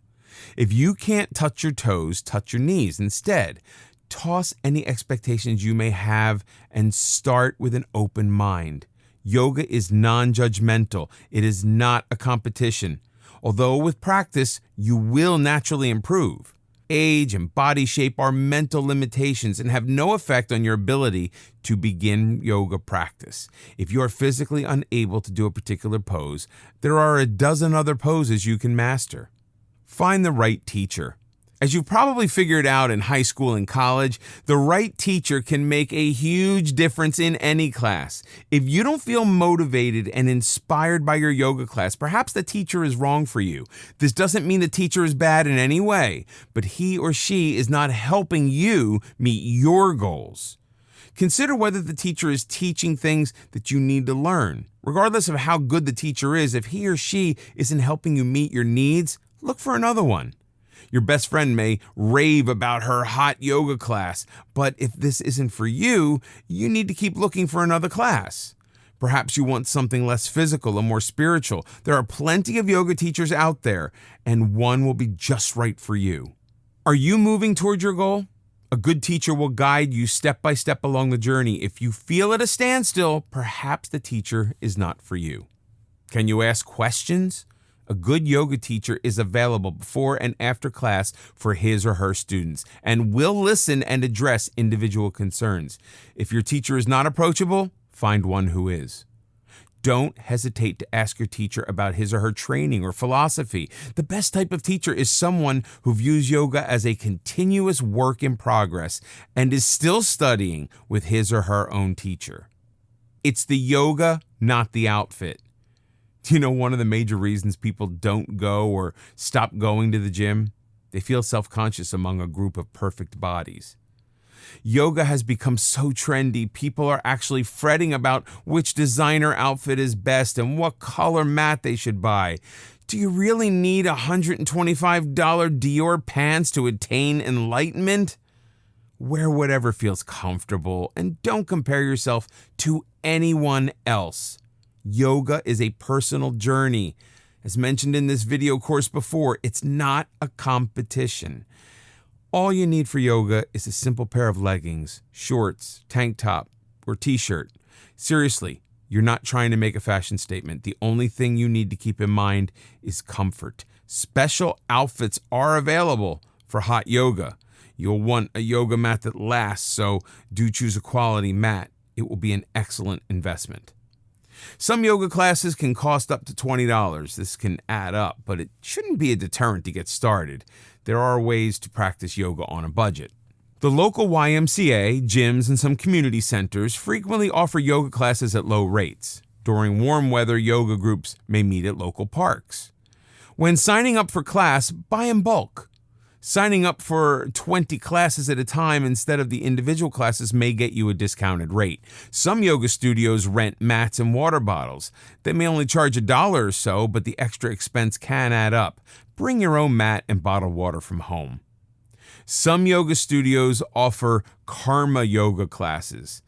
A: If you can't touch your toes, touch your knees instead. Toss any expectations you may have and start with an open mind. Yoga is non-judgmental. It is not a competition. Although with practice, you will naturally improve. Age and body shape are mental limitations and have no effect on your ability to begin yoga practice. If you are physically unable to do a particular pose, there are a dozen other poses you can master. Find the right teacher. As you've probably figured out in high school and college, the right teacher can make a huge difference in any class. If you don't feel motivated and inspired by your yoga class, perhaps the teacher is wrong for you. This doesn't mean the teacher is bad in any way, but he or she is not helping you meet your goals. Consider whether the teacher is teaching things that you need to learn. Regardless of how good the teacher is, if he or she isn't helping you meet your needs, look for another one. Your best friend may rave about her hot yoga class, but if this isn't for you, you need to keep looking for another class. Perhaps you want something less physical and more spiritual. There are plenty of yoga teachers out there, and one will be just right for you. Are you moving toward your goal? A good teacher will guide you step by step along the journey. If you feel at a standstill, perhaps the teacher is not for you. Can you ask questions? A good yoga teacher is available before and after class for his or her students and will listen and address individual concerns. If your teacher is not approachable, find one who is. Don't hesitate to ask your teacher about his or her training or philosophy. The best type of teacher is someone who views yoga as a continuous work in progress and is still studying with his or her own teacher. It's the yoga, not the outfit. Do you know one of the major reasons people don't go or stop going to the gym? They feel self-conscious among a group of perfect bodies. Yoga has become so trendy, people are actually fretting about which designer outfit is best and what color mat they should buy. Do you really need $125 Dior pants to attain enlightenment? Wear whatever feels comfortable and don't compare yourself to anyone else. Yoga is a personal journey. As mentioned in this video course before, it's not a competition. All you need for yoga is a simple pair of leggings, shorts, tank top, or t-shirt. Seriously, you're not trying to make a fashion statement. The only thing you need to keep in mind is comfort. Special outfits are available for hot yoga. You'll want a yoga mat that lasts, so do choose a quality mat. It will be an excellent investment. Some yoga classes can cost up to $20. This can add up, but it shouldn't be a deterrent to get started. There are ways to practice yoga on a budget. The local YMCA, gyms, and some community centers frequently offer yoga classes at low rates. During warm weather, yoga groups may meet at local parks. When signing up for class, buy in bulk. Signing up for 20 classes at a time instead of the individual classes may get you a discounted rate. Some yoga studios rent mats and water bottles. They may only charge $1 or so, but the extra expense can add up. Bring your own mat and bottled water from home. Some yoga studios offer karma yoga classes.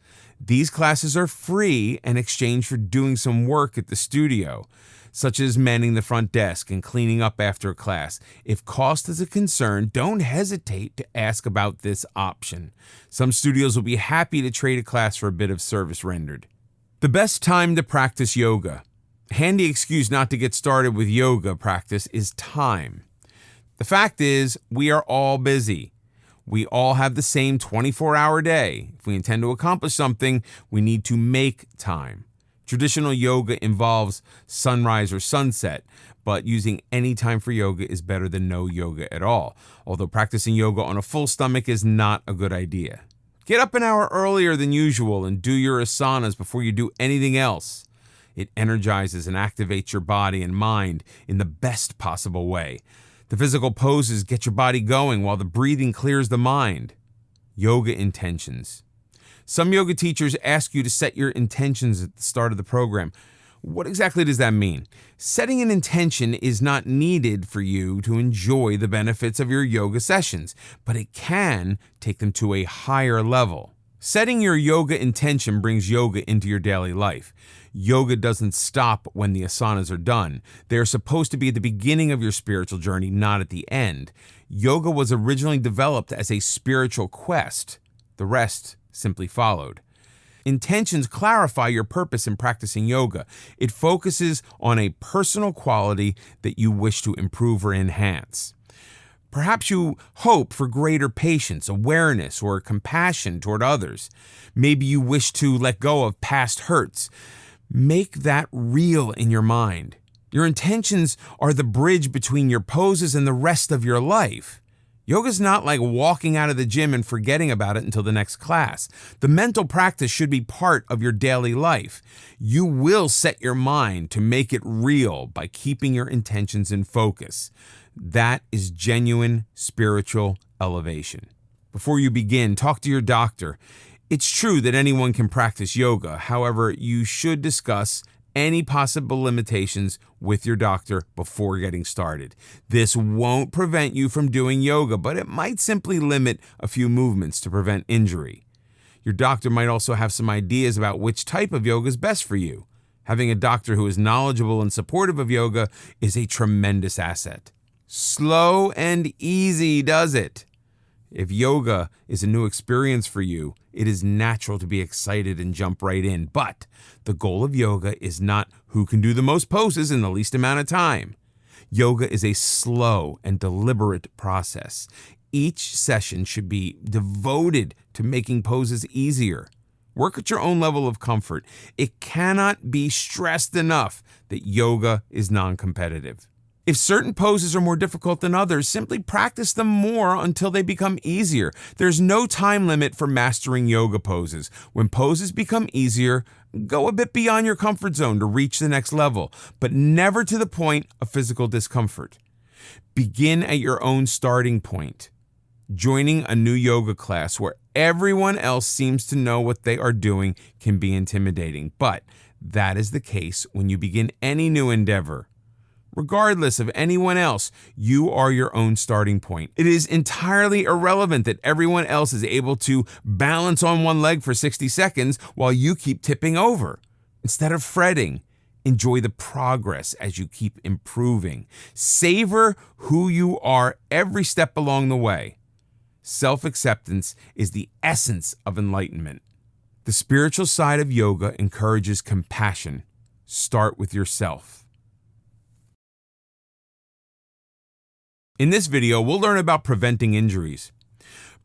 A: These classes are free in exchange for doing some work at the studio, such as manning the front desk and cleaning up after a class. If cost is a concern, don't hesitate to ask about this option. Some studios will be happy to trade a class for a bit of service rendered. The best time to practice yoga. Handy excuse not to get started with yoga practice is time. The fact is, we are all busy. We all have the same 24-hour day. If we intend to accomplish something, we need to make time. Traditional yoga involves sunrise or sunset, but using any time for yoga is better than no yoga at all, although practicing yoga on a full stomach is not a good idea. Get up an hour earlier than usual and do your asanas before you do anything else. It energizes and activates your body and mind in the best possible way. The physical poses get your body going while the breathing clears the mind. Yoga intentions. Some yoga teachers ask you to set your intentions at the start of the program. What exactly does that mean? Setting an intention is not needed for you to enjoy the benefits of your yoga sessions, but it can take them to a higher level. Setting your yoga intention brings yoga into your daily life. Yoga doesn't stop when the asanas are done. They are supposed to be at the beginning of your spiritual journey, not at the end. Yoga was originally developed as a spiritual quest. The rest simply followed. Intentions clarify your purpose in practicing yoga. It focuses on a personal quality that you wish to improve or enhance. Perhaps you hope for greater patience, awareness, or compassion toward others. Maybe you wish to let go of past hurts. Make that real in your mind. Your intentions are the bridge between your poses and the rest of your life. Yoga's not like walking out of the gym and forgetting about it until the next class. The mental practice should be part of your daily life. You will set your mind to make it real by keeping your intentions in focus. That is genuine spiritual elevation. Before you begin, talk to your doctor. It's true that anyone can practice yoga. However, you should discuss any possible limitations with your doctor before getting started. This won't prevent you from doing yoga, but it might simply limit a few movements to prevent injury. Your doctor might also have some ideas about which type of yoga is best for you. Having a doctor who is knowledgeable and supportive of yoga is a tremendous asset. Slow and easy does it. If yoga is a new experience for you, it is natural to be excited and jump right in. But the goal of yoga is not who can do the most poses in the least amount of time. Yoga is a slow and deliberate process. Each session should be devoted to making poses easier. Work at your own level of comfort. It cannot be stressed enough that yoga is non-competitive. If certain poses are more difficult than others, simply practice them more until they become easier. There's no time limit for mastering yoga poses. When poses become easier, go a bit beyond your comfort zone to reach the next level, but never to the point of physical discomfort. Begin at your own starting point. Joining a new yoga class where everyone else seems to know what they are doing can be intimidating, but that is the case when you begin any new endeavor. Regardless of anyone else, you are your own starting point. It is entirely irrelevant that everyone else is able to balance on one leg for 60 seconds while you keep tipping over. Instead of fretting, enjoy the progress as you keep improving. Savor who you are every step along the way. Self-acceptance is the essence of enlightenment. The spiritual side of yoga encourages compassion. Start with yourself. In this video, we'll learn about preventing injuries.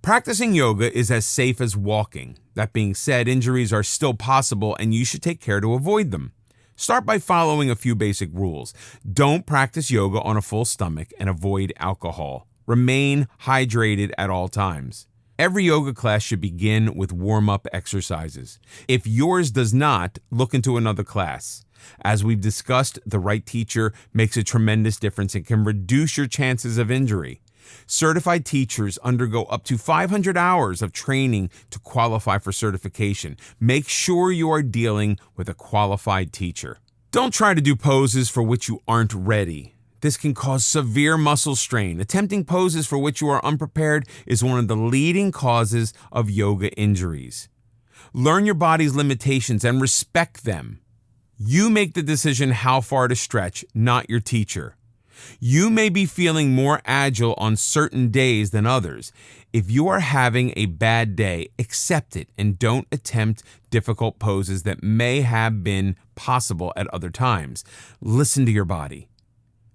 A: Practicing yoga is as safe as walking. That being said, injuries are still possible and you should take care to avoid them. Start by following a few basic rules. Don't practice yoga on a full stomach and avoid alcohol. Remain hydrated at all times. Every yoga class should begin with warm-up exercises. If yours does not, look into another class. As we've discussed, the right teacher makes a tremendous difference and can reduce your chances of injury. Certified teachers undergo up to 500 hours of training to qualify for certification. Make sure you are dealing with a qualified teacher. Don't try to do poses for which you aren't ready. This can cause severe muscle strain. Attempting poses for which you are unprepared is one of the leading causes of yoga injuries. Learn your body's limitations and respect them. You make the decision how far to stretch, not your teacher. You may be feeling more agile on certain days than others. If you are having a bad day, accept it and don't attempt difficult poses that may have been possible at other times. Listen to your body.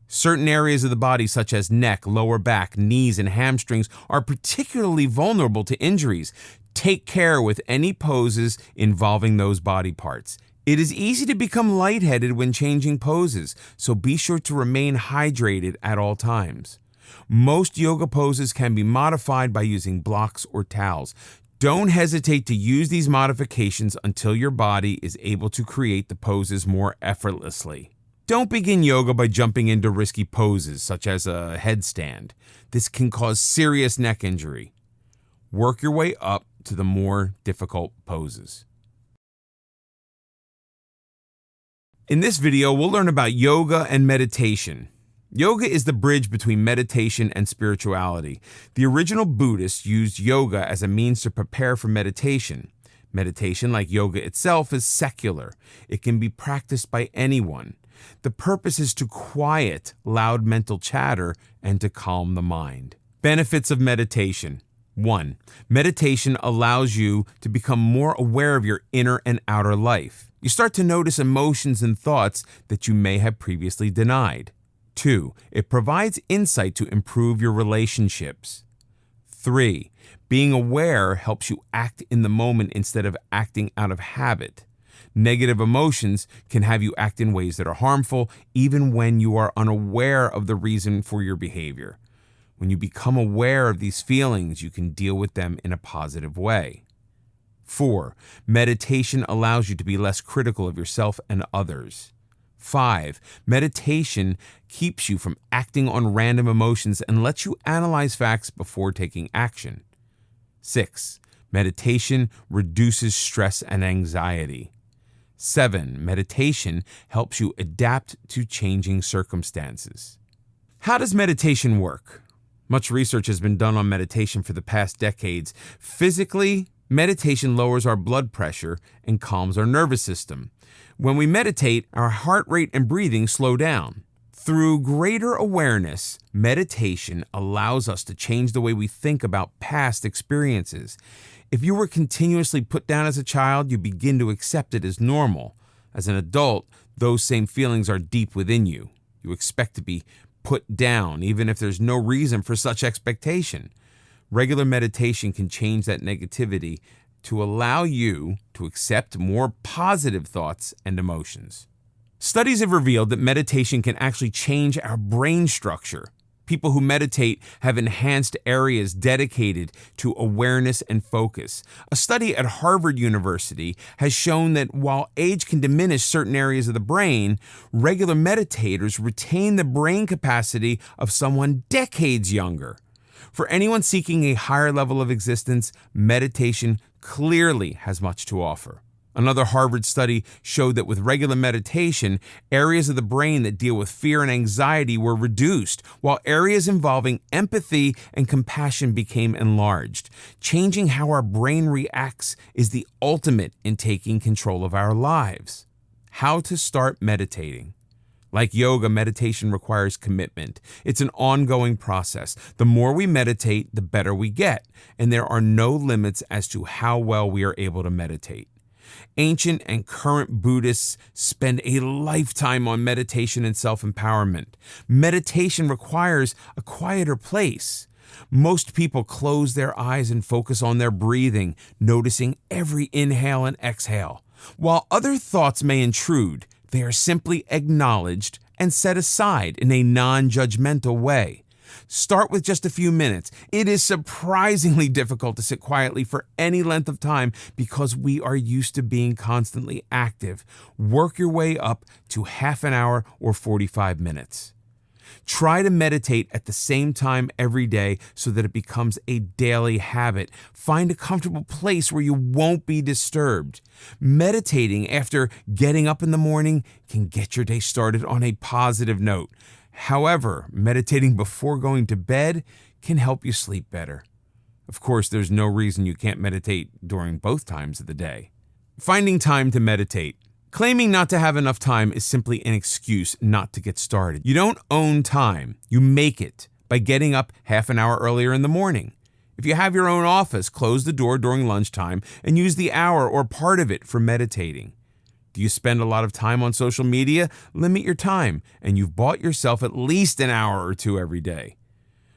A: Certain areas of the body, such as neck, lower back, knees, and hamstrings, are particularly vulnerable to injuries. Take care with any poses involving those body parts. It is easy to become lightheaded when changing poses, so be sure to remain hydrated at all times. Most yoga poses can be modified by using blocks or towels. Don't hesitate to use these modifications until your body is able to create the poses more effortlessly. Don't begin yoga by jumping into risky poses such as a headstand. This can cause serious neck injury. Work your way up to the more difficult poses. In this video, we'll learn about yoga and meditation. Yoga is the bridge between meditation and spirituality. The original Buddhists used yoga as a means to prepare for meditation. Meditation, like yoga itself, is secular. It can be practiced by anyone. The purpose is to quiet loud mental chatter and to calm the mind. Benefits of meditation. 1. Meditation allows you to become more aware of your inner and outer life. You start to notice emotions and thoughts that you may have previously denied. 2. It provides insight to improve your relationships. 3. Being aware helps you act in the moment instead of acting out of habit. Negative emotions can have you act in ways that are harmful, even when you are unaware of the reason for your behavior. When you become aware of these feelings, you can deal with them in a positive way. 4. Meditation allows you to be less critical of yourself and others. 5. Meditation keeps you from acting on random emotions and lets you analyze facts before taking action. 6. Meditation reduces stress and anxiety. 7. Meditation helps you adapt to changing circumstances. How does meditation work? Much research has been done on meditation for the past decades. Physically, meditation lowers our blood pressure and calms our nervous system. When we meditate, our heart rate and breathing slow down. Through greater awareness, meditation allows us to change the way we think about past experiences. If you were continuously put down as a child, you begin to accept it as normal. As an adult, those same feelings are deep within you. You expect to be put down, even if there's no reason for such expectation. Regular meditation can change that negativity to allow you to accept more positive thoughts and emotions. Studies have revealed that meditation can actually change our brain structure. People who meditate have enhanced areas dedicated to awareness and focus. A study at Harvard University has shown that while age can diminish certain areas of the brain, regular meditators retain the brain capacity of someone decades younger. For anyone seeking a higher level of existence, meditation clearly has much to offer. Another Harvard study showed that with regular meditation, areas of the brain that deal with fear and anxiety were reduced, while areas involving empathy and compassion became enlarged. Changing how our brain reacts is the ultimate in taking control of our lives. How to start meditating. Like yoga, meditation requires commitment. It's an ongoing process. The more we meditate, the better we get, and there are no limits as to how well we are able to meditate. Ancient and current Buddhists spend a lifetime on meditation and self-empowerment. Meditation requires a quieter place. Most people close their eyes and focus on their breathing, noticing every inhale and exhale. While other thoughts may intrude, they are simply acknowledged and set aside in a non-judgmental way. Start with just a few minutes. It is surprisingly difficult to sit quietly for any length of time because we are used to being constantly active. Work your way up to half an hour or 45 minutes. Try to meditate at the same time every day so that it becomes a daily habit. Find a comfortable place where you won't be disturbed. Meditating after getting up in the morning can get your day started on a positive note. However, meditating before going to bed can help you sleep better. Of course, there's no reason you can't meditate during both times of the day. Finding time to meditate. Claiming not to have enough time is simply an excuse not to get started. You don't own time. You make it by getting up half an hour earlier in the morning. If you have your own office, close the door during lunchtime and use the hour or part of it for meditating. Do you spend a lot of time on social media? Limit your time, and you've bought yourself at least an hour or two every day.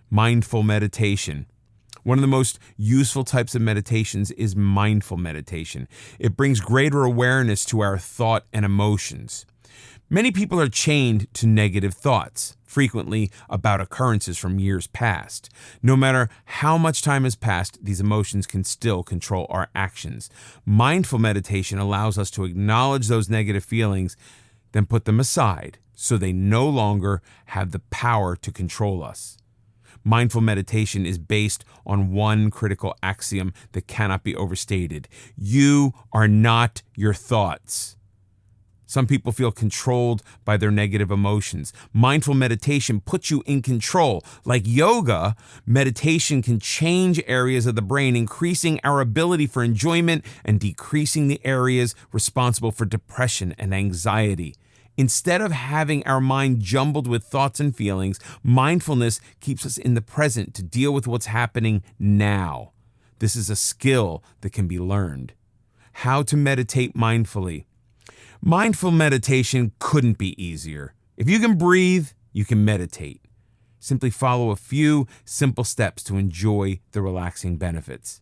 A: Mindful meditation. One of the most useful types of meditations is mindful meditation. It brings greater awareness to our thought and emotions. Many people are chained to negative thoughts, frequently about occurrences from years past. No matter how much time has passed, these emotions can still control our actions. Mindful meditation allows us to acknowledge those negative feelings, then put them aside so they no longer have the power to control us. Mindful meditation is based on one critical axiom that cannot be overstated. You are not your thoughts. Some people feel controlled by their negative emotions. Mindful meditation puts you in control. Like yoga, meditation can change areas of the brain, increasing our ability for enjoyment and decreasing the areas responsible for depression and anxiety. Instead of having our mind jumbled with thoughts and feelings, mindfulness keeps us in the present to deal with what's happening now. This is a skill that can be learned. How to meditate mindfully. Mindful meditation couldn't be easier. If you can breathe, you can meditate. Simply follow a few simple steps to enjoy the relaxing benefits.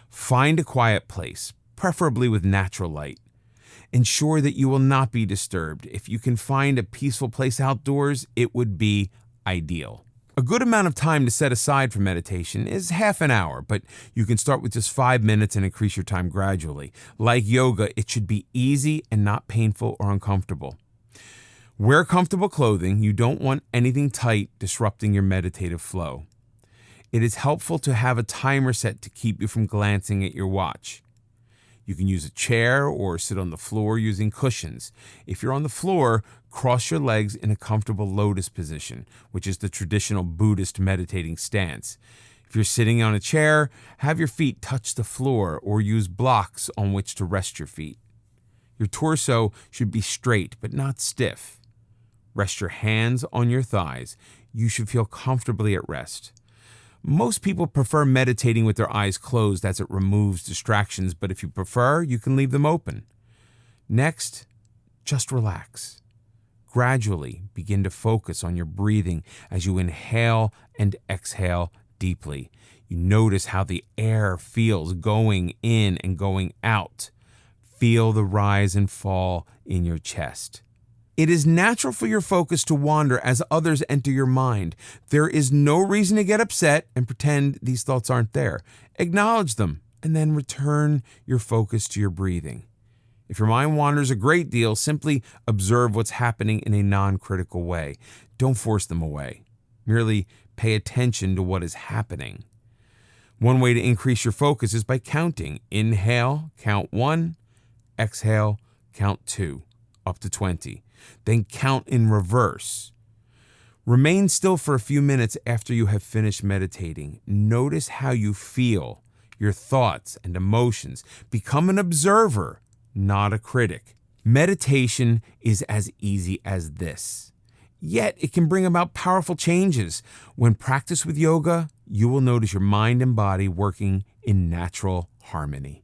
A: Find a quiet place, preferably with natural light. Ensure that you will not be disturbed. If you can find a peaceful place outdoors, it would be ideal. A good amount of time to set aside for meditation is half an hour, but you can start with just 5 minutes and increase your time gradually. Like yoga, it should be easy and not painful or uncomfortable. Wear comfortable clothing. You don't want anything tight disrupting your meditative flow. It is helpful to have a timer set to keep you from glancing at your watch. You can use a chair or sit on the floor using cushions. If you're on the floor, cross your legs in a comfortable lotus position, which is the traditional Buddhist meditating stance. If you're sitting on a chair, have your feet touch the floor or use blocks on which to rest your feet. Your torso should be straight but not stiff. Rest your hands on your thighs. You should feel comfortably at rest. Most people prefer meditating with their eyes closed as it removes distractions, but if you prefer, you can leave them open. Next, just relax. Gradually begin to focus on your breathing as you inhale and exhale deeply. You notice how the air feels going in and going out. Feel the rise and fall in your chest. It is natural for your focus to wander as others enter your mind. There is no reason to get upset and pretend these thoughts aren't there. Acknowledge them and then return your focus to your breathing. If your mind wanders a great deal, simply observe what's happening in a non-critical way. Don't force them away. Merely pay attention to what is happening. One way to increase your focus is by counting. Inhale, count 1. Exhale, count 2, up to 20. Then count in reverse. Remain still for a few minutes after you have finished meditating. Notice how you feel, your thoughts and emotions. Become an observer, not a critic. Meditation is as easy as this. Yet it can bring about powerful changes. When practiced with yoga, you will notice your mind and body working in natural harmony.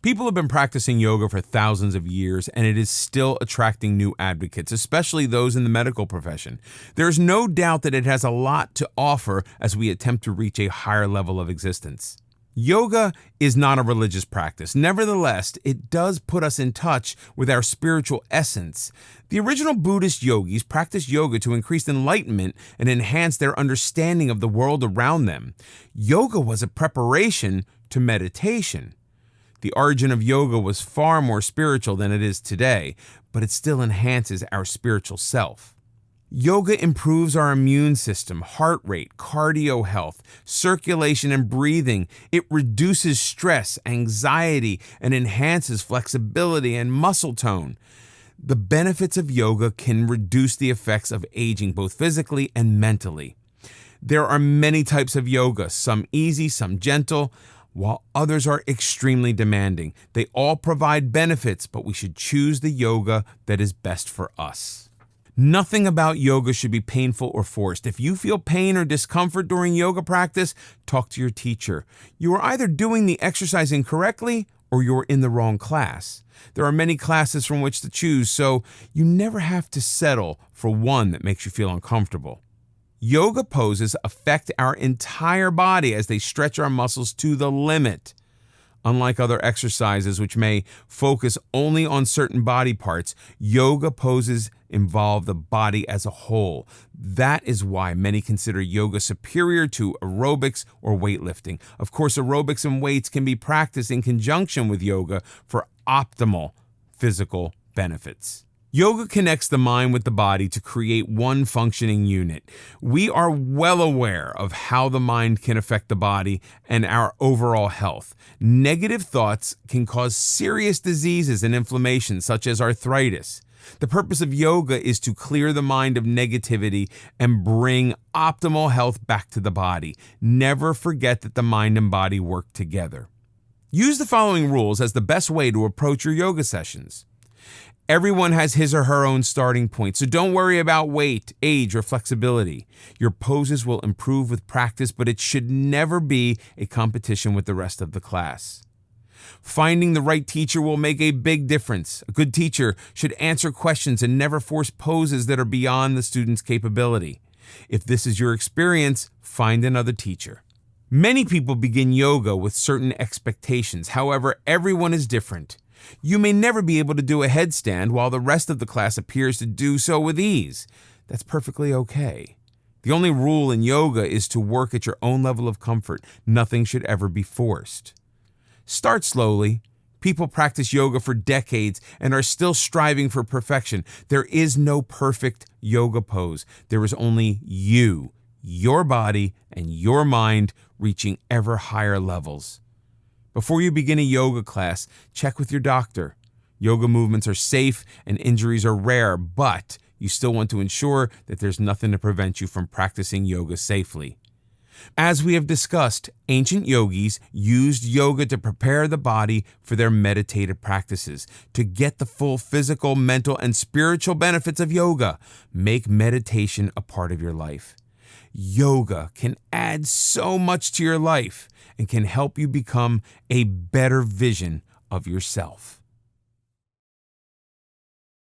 A: People have been practicing yoga for thousands of years, and it is still attracting new advocates, especially those in the medical profession. There's no doubt that it has a lot to offer as we attempt to reach a higher level of existence. Yoga is not a religious practice. Nevertheless, it does put us in touch with our spiritual essence. The original Buddhist yogis practiced yoga to increase enlightenment and enhance their understanding of the world around them. Yoga was a preparation to meditation. The origin of yoga was far more spiritual than it is today, but it still enhances our spiritual self. Yoga improves our immune system, heart rate, cardio health, circulation, and breathing. It reduces stress, anxiety, and enhances flexibility and muscle tone. The benefits of yoga can reduce the effects of aging, both physically and mentally. There are many types of yoga, some easy, some gentle, while others are extremely demanding. They all provide benefits, but we should choose the yoga that is best for us. Nothing about yoga should be painful or forced. If you feel pain or discomfort during yoga practice, talk to your teacher. You are either doing the exercise incorrectly or you're in the wrong class. There are many classes from which to choose, so you never have to settle for one that makes you feel uncomfortable. Yoga poses affect our entire body as they stretch our muscles to the limit. Unlike other exercises which may focus only on certain body parts, yoga poses involve the body as a whole. That is why many consider yoga superior to aerobics or weightlifting. Of course, aerobics and weights can be practiced in conjunction with yoga for optimal physical benefits. Yoga connects the mind with the body to create one functioning unit. We are well aware of how the mind can affect the body and our overall health. Negative thoughts can cause serious diseases and inflammation, such as arthritis. The purpose of yoga is to clear the mind of negativity and bring optimal health back to the body. Never forget that the mind and body work together. Use the following rules as the best way to approach your yoga sessions. Everyone has his or her own starting point, so don't worry about weight, age, or flexibility. Your poses will improve with practice, but it should never be a competition with the rest of the class. Finding the right teacher will make a big difference. A good teacher should answer questions and never force poses that are beyond the student's capability. If this is your experience, find another teacher. Many people begin yoga with certain expectations. However, everyone is different. You may never be able to do a headstand while the rest of the class appears to do so with ease. That's perfectly okay. The only rule in yoga is to work at your own level of comfort. Nothing should ever be forced. Start slowly. People practice yoga for decades and are still striving for perfection. There is no perfect yoga pose. There is only you, your body, and your mind reaching ever higher levels. Before you begin a yoga class, check with your doctor. Yoga movements are safe and injuries are rare, but you still want to ensure that there's nothing to prevent you from practicing yoga safely. As we have discussed, ancient yogis used yoga to prepare the body for their meditative practices. To get the full physical, mental, and spiritual benefits of yoga, make meditation a part of your life. Yoga can add so much to your life and can help you become a better vision of yourself.